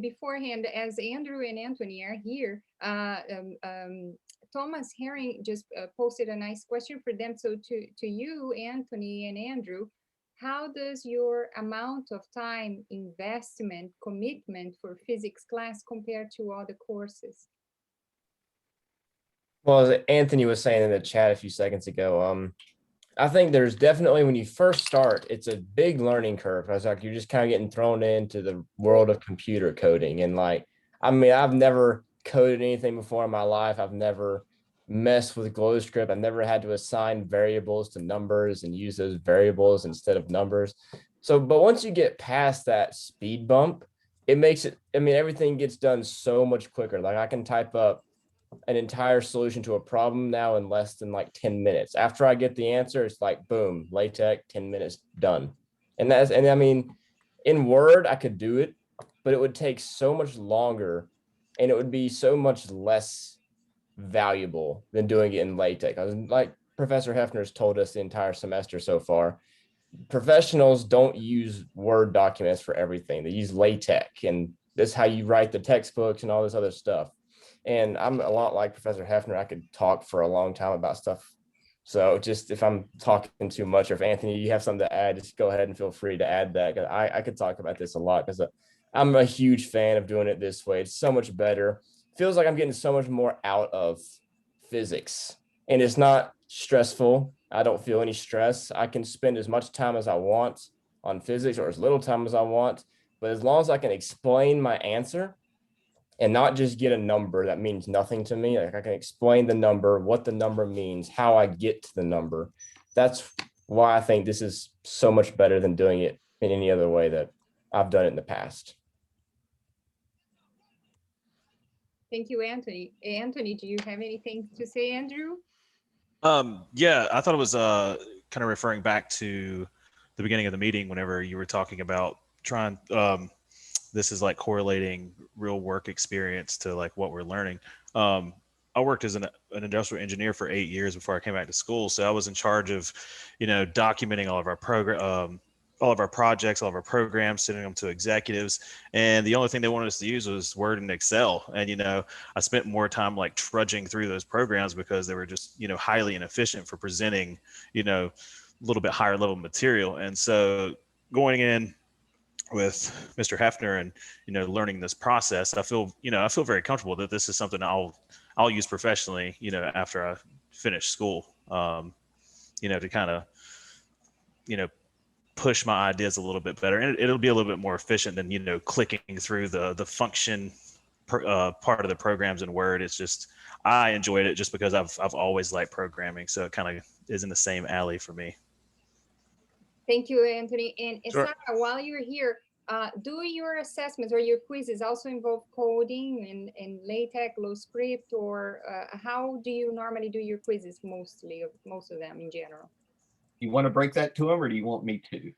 beforehand, as Andrew and Anthony are here, Thomas Herring just posted a nice question for them. So to you, Anthony and Andrew, how does your amount of time, investment, commitment for physics class compare to other courses? Well, as Anthony was saying in the chat a few seconds ago, I think there's definitely, when you first start, it's a big learning curve. I was like, you're just kind of getting thrown into the world of computer coding. And I've never coded anything before in my life. I've never messed with GlowScript. I've never had to assign variables to numbers and use those variables instead of numbers. So, but once you get past that speed bump, it makes it, everything gets done so much quicker. Like I can type up an entire solution to a problem now in less than 10 minutes. After I get the answer, it's like, boom, LaTeX, 10 minutes, done. And in Word, I could do it, but it would take so much longer and it would be so much less valuable than doing it in LaTeX. Like Professor Hefner's told us the entire semester so far, professionals don't use Word documents for everything. They use LaTeX, and that's how you write the textbooks and all this other stuff. And I'm a lot like Professor Hefner. I could talk for a long time about stuff. So just if I'm talking too much, or if Anthony, you have something to add, just go ahead and feel free to add that. Because I could talk about this a lot because I'm a huge fan of doing it this way. It's so much better. Feels like I'm getting so much more out of physics, and it's not stressful. I don't feel any stress. I can spend as much time as I want on physics or as little time as I want. But as long as I can explain my answer, and not just get a number that means nothing to me. Like I can explain the number, what the number means, how I get to the number. That's why I think this is so much better than doing it in any other way that I've done it in the past. Thank you, Anthony. Anthony, do you have anything to say, Andrew? Yeah, I thought it was kind of referring back to the beginning of the meeting whenever you were talking about trying this is like correlating real work experience to what we're learning. I worked as an industrial engineer for 8 years before I came back to school. So I was in charge of, documenting all of our all of our projects, all of our programs, sending them to executives. And the only thing they wanted us to use was Word and Excel. And, I spent more time trudging through those programs because they were just, highly inefficient for presenting, a little bit higher level material. And so going in with Mr. Hefner and learning this process, I feel very comfortable that this is something I'll use professionally after I finish school, to kind of push my ideas a little bit better, and it'll be a little bit more efficient than clicking through the function part of the programs in Word. It's just I enjoyed it just because I've always liked programming, so it kind of is in the same alley for me. Thank you, Anthony. And Sure. Sarah, while you're here, do your assessments or your quizzes also involve coding and LaTeX, GlowScript, or how do you normally do your quizzes most of them in general? You want to break that to them, or do you want me to?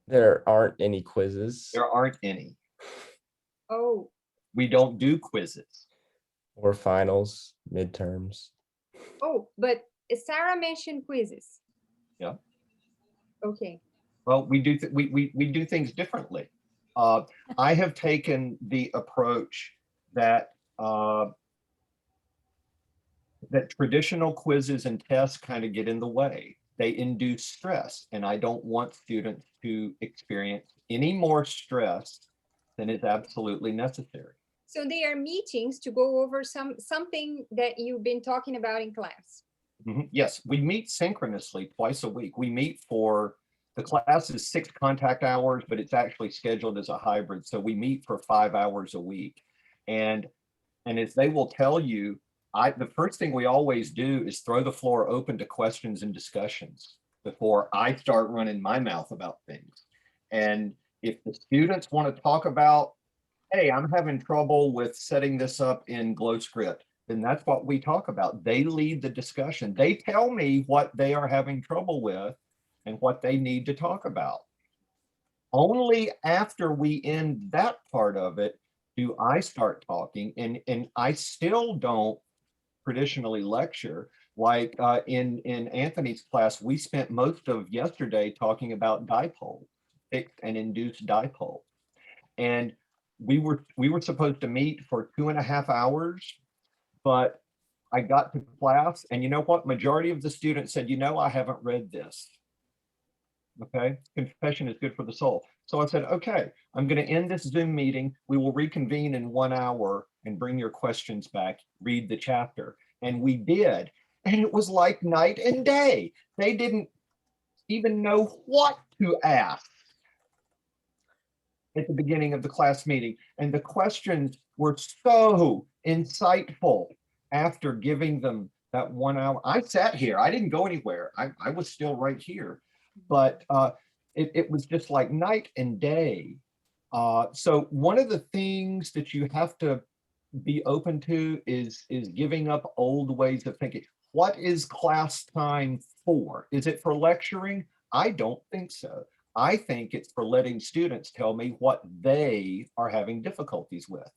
There aren't any quizzes. There aren't any. Oh. We don't do quizzes. Or finals, midterms. Oh, but Sarah mentioned quizzes. Yeah. Okay. Well, we do we do things differently. I have taken the approach that that traditional quizzes and tests kind of get in the way. They induce stress, and I don't want students to experience any more stress than is absolutely necessary. So they are meetings to go over something that you've been talking about in class. Yes, we meet synchronously twice a week. We meet for, the class is 6 contact hours, but it's actually scheduled as a hybrid. So we meet for 5 hours a week. And as they will tell you, the first thing we always do is throw the floor open to questions and discussions before I start running my mouth about things. And if the students want to talk about, hey, I'm having trouble with setting this up in GlowScript, then that's what we talk about. They lead the discussion. They tell me what they are having trouble with and what they need to talk about. Only after we end that part of it do I start talking, and I still don't traditionally lecture. Like in Anthony's class, we spent most of yesterday talking about dipole, fixed and induced dipole. And we were supposed to meet for 2.5 hours, but I got to class, and you know what? Majority of the students said, I haven't read this. Okay, confession is good for the soul. So I said, okay, I'm going to end this Zoom meeting. We will reconvene in 1 hour and bring your questions back, read the chapter. And we did. And it was like night and day. They didn't even know what to ask at the beginning of the class meeting. And the questions were so insightful after giving them that 1 hour. I sat here, I didn't go anywhere. I was still right here. But it was just like night and day. So one of the things that you have to be open to is giving up old ways of thinking. What is class time for? Is it for lecturing? I don't think so. I think it's for letting students tell me what they are having difficulties with.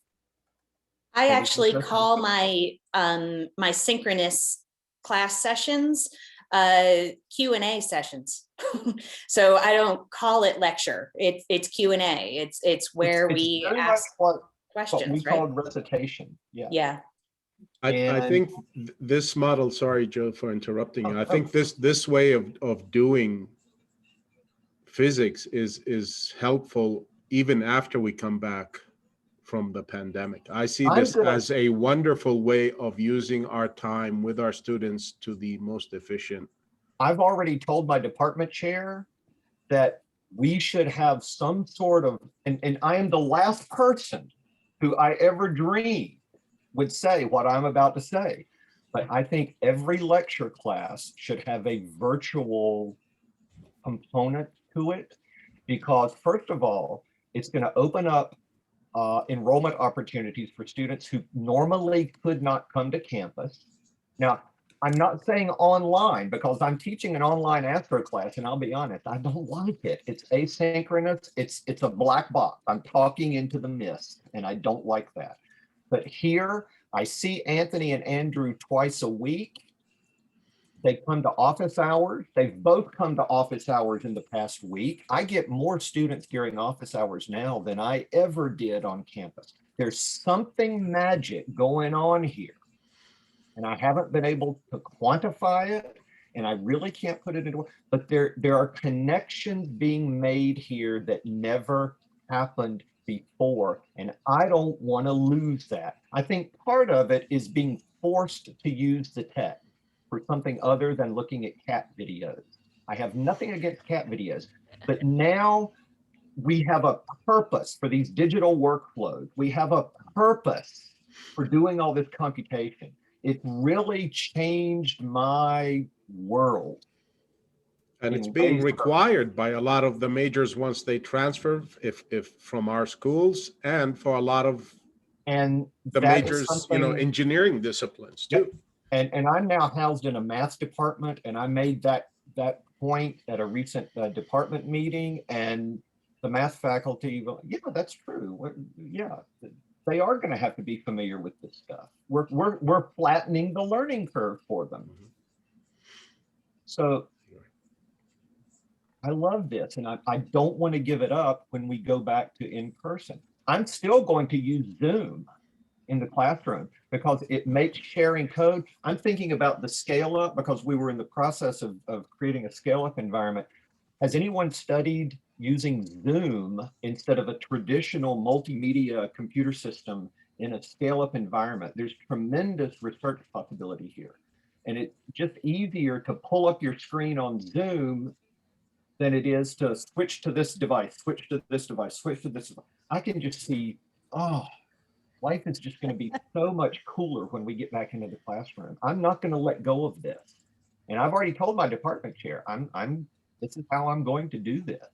I actually call my my synchronous class sessions Q&A sessions. So I don't call it lecture. It's Q&A. It's where we ask questions, we right? called recitation. Yeah. Yeah. I think this model, sorry, Joe, for interrupting you. I think this way of doing physics is helpful even after we come back from the pandemic. I see this as a wonderful way of using our time with our students to the most efficient. I've already told my department chair that we should have some sort of, and I am the last person who I ever dreamed would say what I'm about to say, but I think every lecture class should have a virtual component to it, because first of all, it's going to open up enrollment opportunities for students who normally could not come to campus. Now, I'm not saying online, because I'm teaching an online astro class, and I'll be honest, I don't like it. It's asynchronous. It's a black box. I'm talking into the mist, and I don't like that. But here, I see Anthony and Andrew twice a week. They come to office hours. They've both come to office hours in the past week. I get more students during office hours now than I ever did on campus. There's something magic going on here, and I haven't been able to quantify it, and I really can't put it into, but there are connections being made here that never happened before, and I don't want to lose that. I think part of it is being forced to use the tech for something other than looking at cat videos. I have nothing against cat videos, but now we have a purpose for these digital workflows. We have a purpose for doing all this computation. It really changed my world. And it's being required by a lot of the majors once they transfer, if from our schools, and for a lot of the majors, engineering disciplines too. And I'm now housed in a math department, and I made that point at a recent department meeting, and the math faculty, yeah, that's true. Yeah, they are going to have to be familiar with this stuff. We're flattening the learning curve for them. So I love this, and I don't want to give it up when we go back to in person. I'm still going to use Zoom in the classroom because it makes sharing code. I'm thinking about the scale up because we were in the process of creating a scale up environment. Has anyone studied using Zoom instead of a traditional multimedia computer system in a scale up environment? There's tremendous research possibility here. And it's just easier to pull up your screen on Zoom than it is to switch to this device, switch to this device, switch to this device. I can just see, oh, life is just going to be so much cooler when we get back into the classroom. I'm not going to let go of this. And I've already told my department chair, this is how I'm going to do this.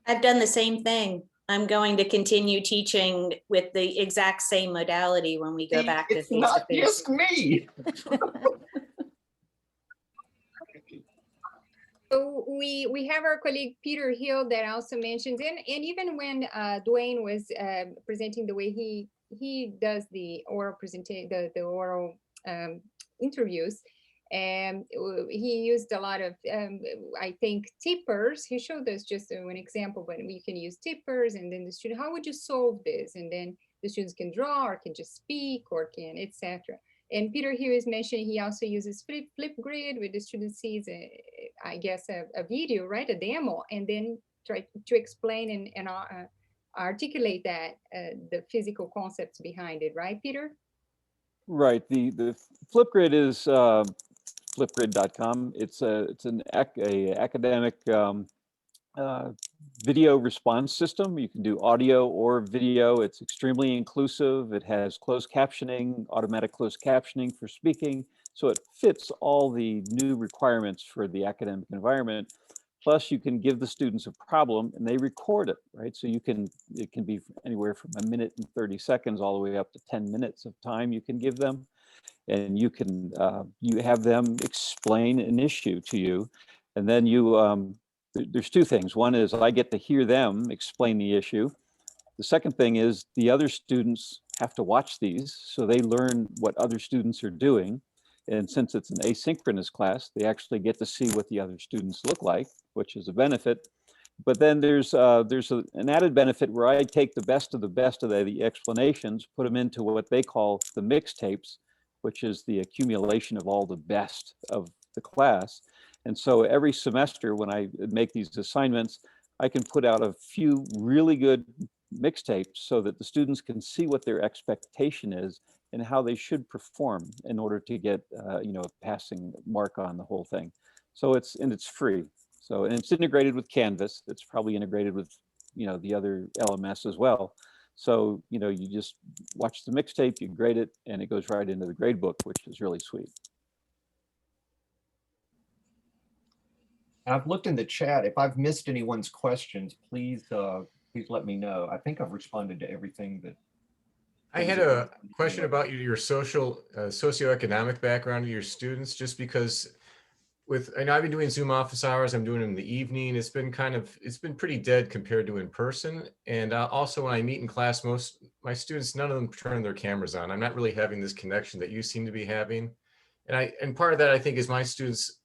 I've done the same thing. I'm going to continue teaching with the exact same modality when we go back to It's not face-to-face. just me. So we have our colleague Peter Hill that also mentioned, and even when Dwayne was presenting the way he does the oral presentation, the oral interviews, and he used a lot of I think tippers. He showed us just an example, but we can use tippers, and then the student, how would you solve this? And then the students can draw or can just speak or can etc. And Peter here is mentioning he also uses Flipgrid, where the student sees, I guess, a video, right, a demo, and then try to explain and articulate that, the physical concepts behind it, right, Peter? Right. The Flipgrid is flipgrid.com. It's an academic video response system. You can do audio or video. It's extremely inclusive. It has closed captioning, automatic closed captioning for speaking. So it fits all the new requirements for the academic environment. Plus you can give the students a problem and they record it, right? So it can be anywhere from 1 minute and 30 seconds all the way up to 10 minutes of time you can give them. And you can you have them explain an issue to you. And then there's two things. One is I get to hear them explain the issue. The second thing is the other students have to watch these, so they learn what other students are doing. And since it's an asynchronous class, they actually get to see what the other students look like, which is a benefit. But then there's an added benefit where I take the best of the explanations, put them into what they call the mixtapes, which is the accumulation of all the best of the class. And so every semester when I make these assignments, I can put out a few really good mixtapes so that the students can see what their expectation is and how they should perform in order to get a passing mark on the whole thing. So it's free. So, and it's integrated with Canvas. It's probably integrated with the other LMS as well. So you just watch the mixtape, you grade it, and it goes right into the grade book, which is really sweet. I've looked in the chat. If I've missed anyone's questions, please let me know. I think I've responded to everything that. I had a question about your socioeconomic background of your students, just because I know I've been doing Zoom office hours. I'm doing them in the evening. It's been pretty dead compared to in person. And also when I meet in class, my students, none of them turn their cameras on. I'm not really having this connection that you seem to be having. And part of that I think is my students,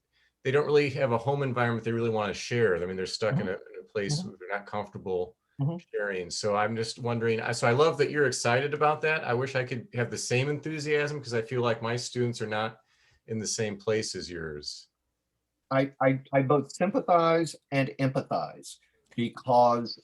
they don't really have a home environment they really want to share. I mean, they're stuck in a place where they're not comfortable sharing. So I'm just wondering, so I love that you're excited about that. I wish I could have the same enthusiasm because I feel like my students are not in the same place as yours. I both sympathize and empathize because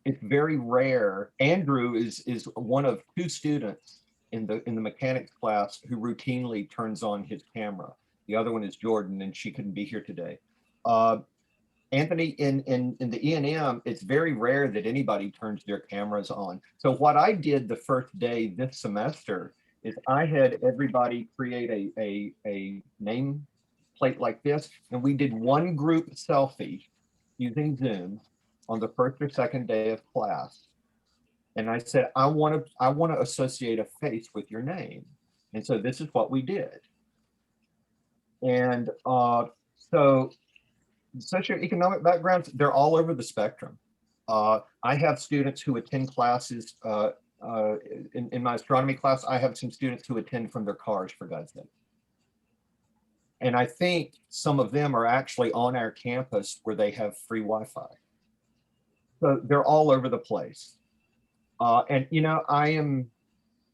it's very rare. Andrew is one of 2 students in the mechanics class who routinely turns on his camera. The other one is Jordan, and she couldn't be here today. Anthony, in the E&M, it's very rare that anybody turns their cameras on. So what I did the first day this semester is I had everybody create a name plate like this, and we did one group selfie using Zoom on the first or second day of class. And I said, I want to associate a face with your name. And so this is what we did. And so socioeconomic backgrounds, they're all over the spectrum. I have students who attend classes in my astronomy class. I have some students who attend from their cars, for God's sake. And I think some of them are actually on our campus where they have free Wi-Fi. So they're all over the place. And you know, I am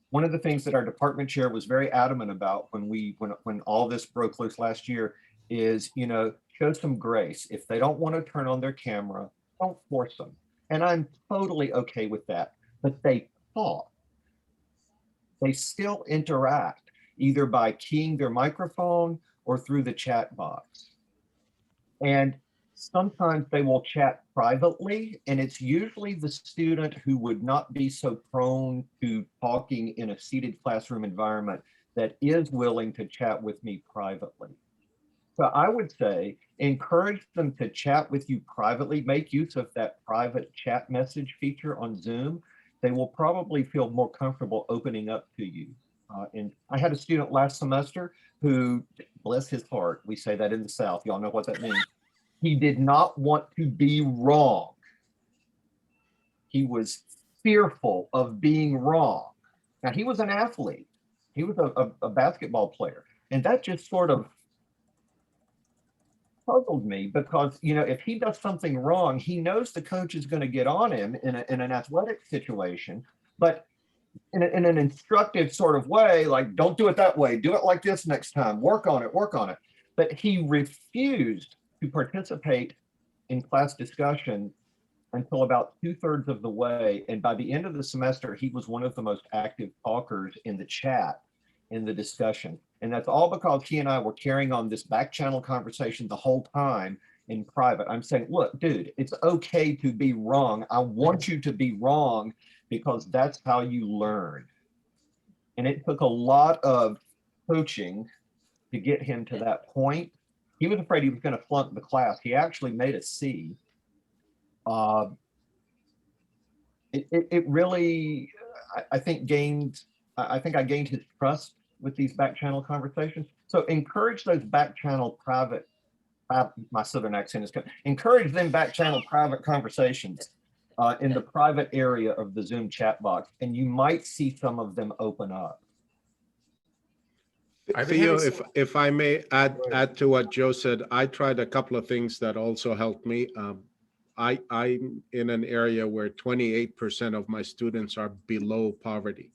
one of the things that our department chair was very adamant about when all this broke loose last year is, you know, show some grace. If they don't want to turn on their camera, don't force them. And I'm totally okay with that. But they talk. They still interact either by keying their microphone or through the chat box. And sometimes they will chat privately, and it's usually the student who would not be so prone to talking in a seated classroom environment that is willing to chat with me privately. So I would say encourage them to chat with you privately, make use of that private chat message feature on Zoom. They will probably feel more comfortable opening up to you. And I had a student last semester who, bless his heart, we say that in the South, y'all know what that means. He did not want to be wrong. He was fearful of being wrong. Now, he was an athlete. He was a basketball player. And that just sort of puzzled me because, you know, if he does something wrong, he knows the coach is going to get on him in an athletic situation. But in an instructive sort of way, like, don't do it that way, do it like this next time, work on it, work on it. But he refused to participate in class discussion until about 2/3 of the way. And by the end of the semester, he was one of the most active talkers in the chat, in the discussion. And that's all because he and I were carrying on this back channel conversation the whole time in private. I'm saying, look, dude, it's okay to be wrong. I want you to be wrong because that's how you learn. And it took a lot of coaching to get him to that point. He was afraid he was going to flunk the class. He actually made a C. It really, I think I gained his trust with these back channel conversations. So encourage those back channel private, my Southern accent is good. Encourage them back channel private conversations in the private area of the Zoom chat box, and you might see some of them open up. Theo, if I may add to what Joe said, I tried a couple of things that also helped me. I'm in an area where 28% of my students are below poverty.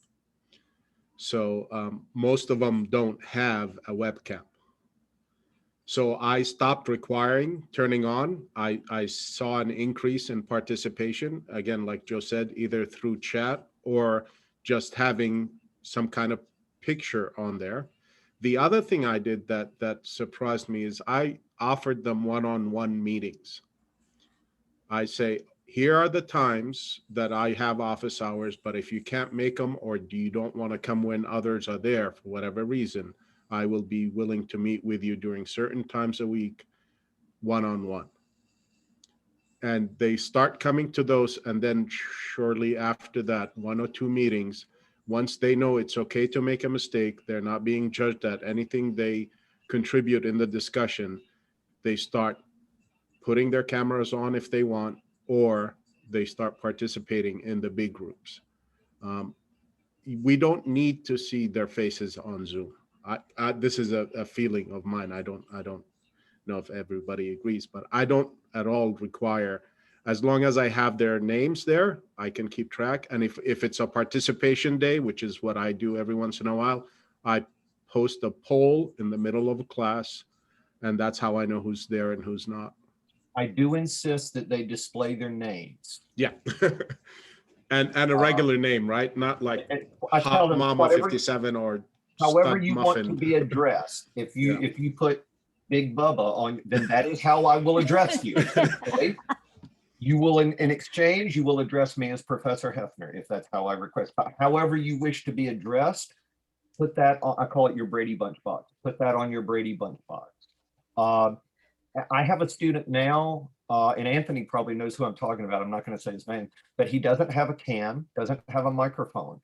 So most of them don't have a webcam. So I stopped requiring turning on. I saw an increase in participation, again, like Joe said, either through chat or just having some kind of picture on there. The other thing I did that surprised me is I offered them one-on-one meetings. I say, here are the times that I have office hours, but if you can't make them or you don't want to come when others are there for whatever reason, I will be willing to meet with you during certain times a week, one-on-one. And they start coming to those, and then shortly after that, 1 or 2 meetings, once they know it's okay to make a mistake, they're not being judged at anything they contribute in the discussion, they start putting their cameras on if they want, or they start participating in the big groups. We don't need to see their faces on Zoom. This is a feeling of mine. I don't know if everybody agrees, but I don't at all require, as long as I have their names there, I can keep track. And if it's a participation day, which is what I do every once in a while, I post a poll in the middle of a class, and that's how I know who's there and who's not. I do insist that they display their names. Yeah. and a regular name, right? Not like I tell them Mama 57 or however Stud you Muffin. want to be addressed. If you put Big Bubba on, then that is how I will address you. Okay? You will, in exchange, you will address me as Professor Hefner, if that's how I request. However you wish to be addressed, put that on, I call it your Brady Bunch box. Put that on your Brady Bunch box. I have a student now, and Anthony probably knows who I'm talking about. I'm not going to say his name, but he doesn't have a cam, doesn't have a microphone,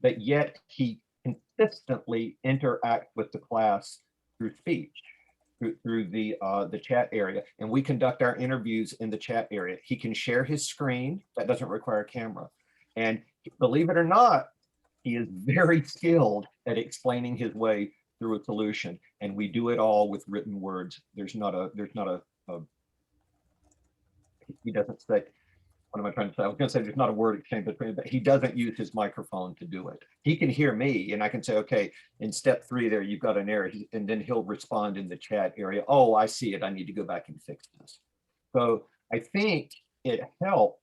but yet he consistently interacts with the class through speech, through the chat area, and we conduct our interviews in the chat area. He can share his screen. That doesn't require a camera, and believe it or not, he is very skilled at explaining his way through a solution, and we do it all with written words. He doesn't say, what am I trying to say? I was going to say there's not a word exchange between, but he doesn't use his microphone to do it. He can hear me, and I can say, okay, in step 3 there, you've got an error, and then he'll respond in the chat area. Oh, I see it. I need to go back and fix this. So I think it helps.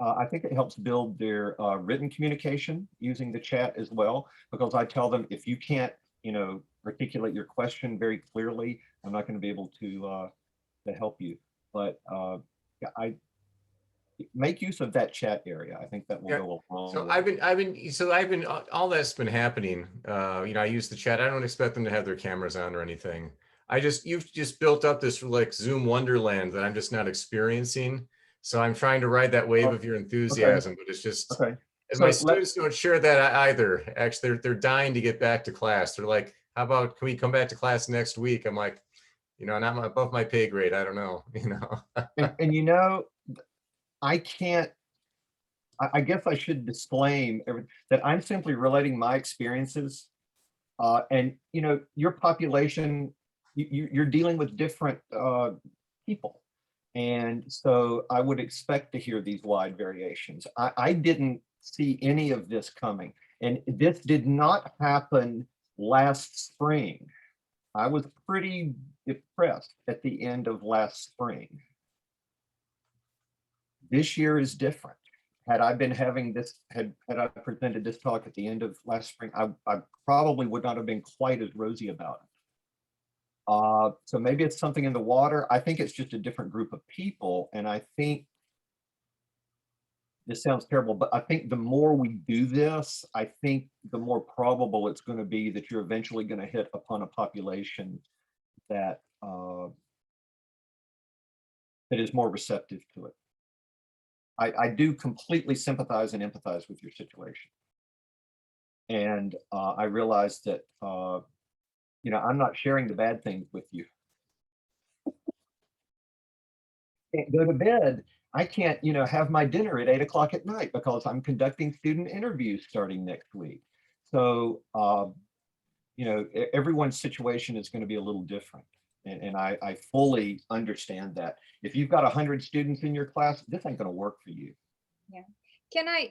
I think it helps build their written communication using the chat as well, because I tell them if you can't, articulate your question very clearly, I'm not going to be able to help you. But I make use of that chat area. I think that will go a long way. So all that's been happening. I use the chat. I don't expect them to have their cameras on or anything. You've just built up this like Zoom wonderland that I'm just not experiencing. So I'm trying to ride that wave of your enthusiasm, but it's just, okay. And my students don't share that either. Actually, they're dying to get back to class. They're like, how about, can we come back to class next week? I'm like, not above my pay grade. I don't know, and I can't, I guess I should disclaim that I'm simply relating my experiences. And your population, you're dealing with different people. And so I would expect to hear these wide variations. I didn't see any of this coming. And this did not happen last spring. I was pretty depressed at the end of last spring. This year is different. Had I been having this, had I presented this talk at the end of last spring, I probably would not have been quite as rosy about it. So maybe it's something in the water. I think it's just a different group of people. And I think this sounds terrible, but I think the more we do this, I think the more probable it's going to be that you're eventually going to hit upon a population that that is more receptive to it. I do completely sympathize and empathize with your situation. And I realize that I'm not sharing the bad things with you. Can't go to bed. I can't, have my dinner at 8 o'clock at night because I'm conducting student interviews starting next week. So, everyone's situation is going to be a little different. And I fully understand that. If you've got 100 students in your class, this ain't going to work for you. Yeah.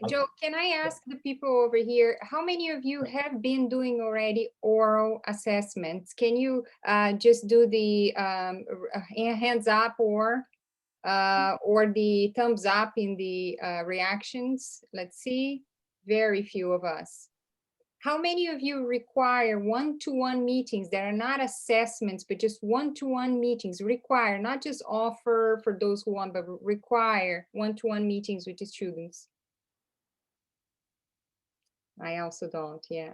Joe, can I ask the people over here, how many of you have been doing already oral assessments? Can you just do the hands up or the thumbs up in the reactions? Let's see, very few of us. How many of you require one-to-one meetings that are not assessments, but just one-to-one meetings, require, not just offer for those who want, but require one-to-one meetings with the students? I also don't, yeah.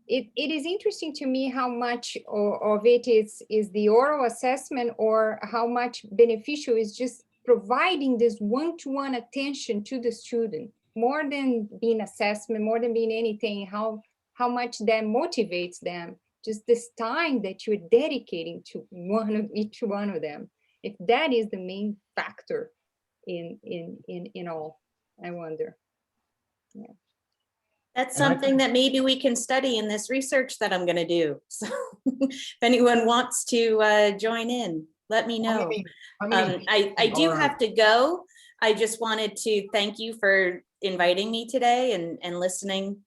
It is interesting to me how much of it is the oral assessment, or how much beneficial is just providing this one-to-one attention to the student, more than being assessment, more than being anything, how much that motivates them, just this time that you're dedicating to each one of them. If that is the main factor in all, I wonder. Yeah. That's something that maybe we can study in this research that I'm going to do. So if anyone wants to join in, let me know. I do have to go. I just wanted to thank you for inviting me today and listening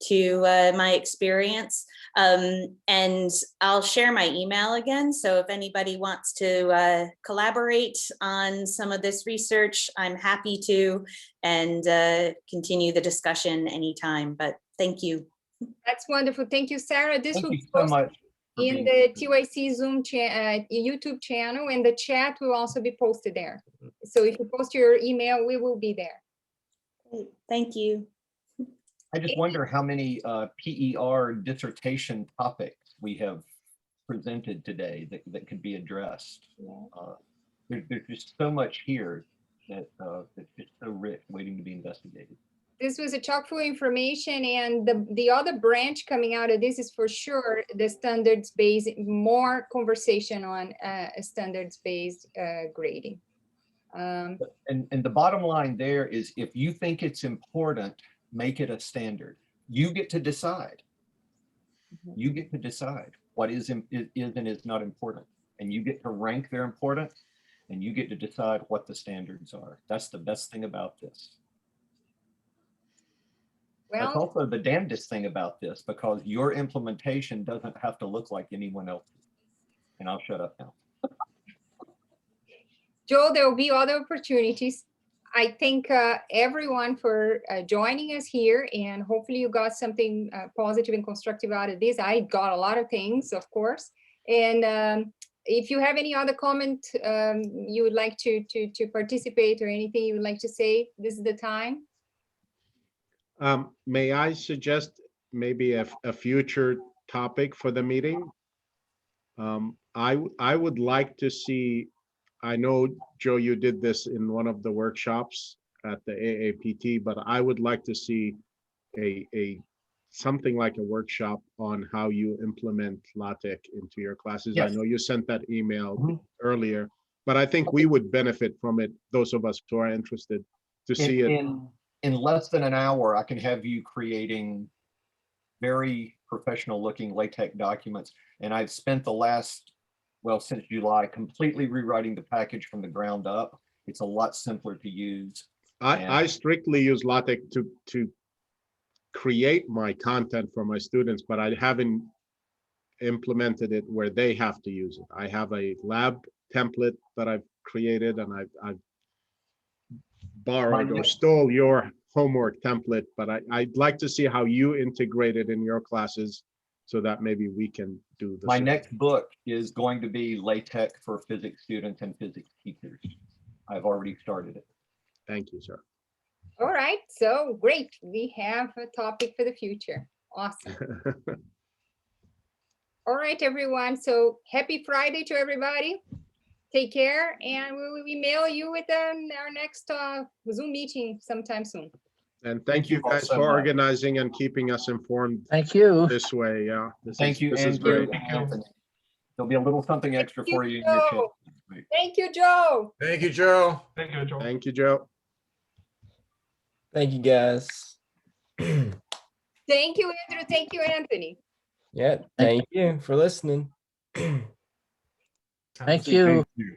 to my experience. And I'll share my email again. So if anybody wants to collaborate on some of this research, I'm happy to, and continue the discussion anytime. But thank you. That's wonderful. Thank you, Sarah. This will be so much in the TYC Zoom YouTube channel, and the chat will also be posted there. So if you post your email, we will be there. Great. Thank you. I just wonder how many PER dissertation topics we have presented today that could be addressed. Yeah. There's just so much here that's just so rich, waiting to be investigated. This was a chock full of information, and the other branch coming out of this is for sure the standards-based, more conversation on standards-based grading. And the bottom line there is, if you think it's important, make it a standard. You get to decide. You get to decide what is and is not important, and you get to rank their importance. and you get to decide what the standards are. That's the best thing about this. That's Well, also the damnedest thing about this, because your implementation doesn't have to look like anyone else's. And I'll shut up now. Joe, there will be other opportunities. I thank everyone for joining us here, and hopefully you got something positive and constructive out of this. I got a lot of things, of course. And if you have any other comment you would like to participate, or anything you would like to say, this is the time. May I suggest maybe a future topic for the meeting? I would like to see, I know, Joe, you did this in one of the workshops at the AAPT, but I would like to see a something like a workshop on how you implement LaTeX into your classes. Yes. I know you sent that email Mhm. earlier, but I think we would benefit from it, those of us who are interested, to see it. In less than an hour, I can have you creating very professional looking LaTeX documents. And I've spent the last, well, since July, completely rewriting the package from the ground up. It's a lot simpler to use. I strictly use LaTeX to create my content for my students, but I haven't implemented it where they have to use it. I have a lab template that I've created, and I've borrowed or stole your homework template, but I'd like to see how you integrate it in your classes, so that maybe we can do the My same. next book is going to be LaTeX for physics students and physics teachers. I've already started it. Thank you, sir. All right, so great. We have a topic for the future. Awesome. All right, everyone. So happy Friday to everybody. Take care, and we will email you with our next Zoom meeting sometime soon. And thank you all guys so for much. organizing and keeping us informed Thank you. this way. Yeah. Thank you, This is Andrew. great. There'll be a little something extra Thank you, for you in your chat. Joe. Thank you, Joe. Thank you, Joe. Thank you, Joe. Thank you, guys. Thank you, Andrew. Thank you, Anthony. Yeah, thank you for listening. Thank you. you.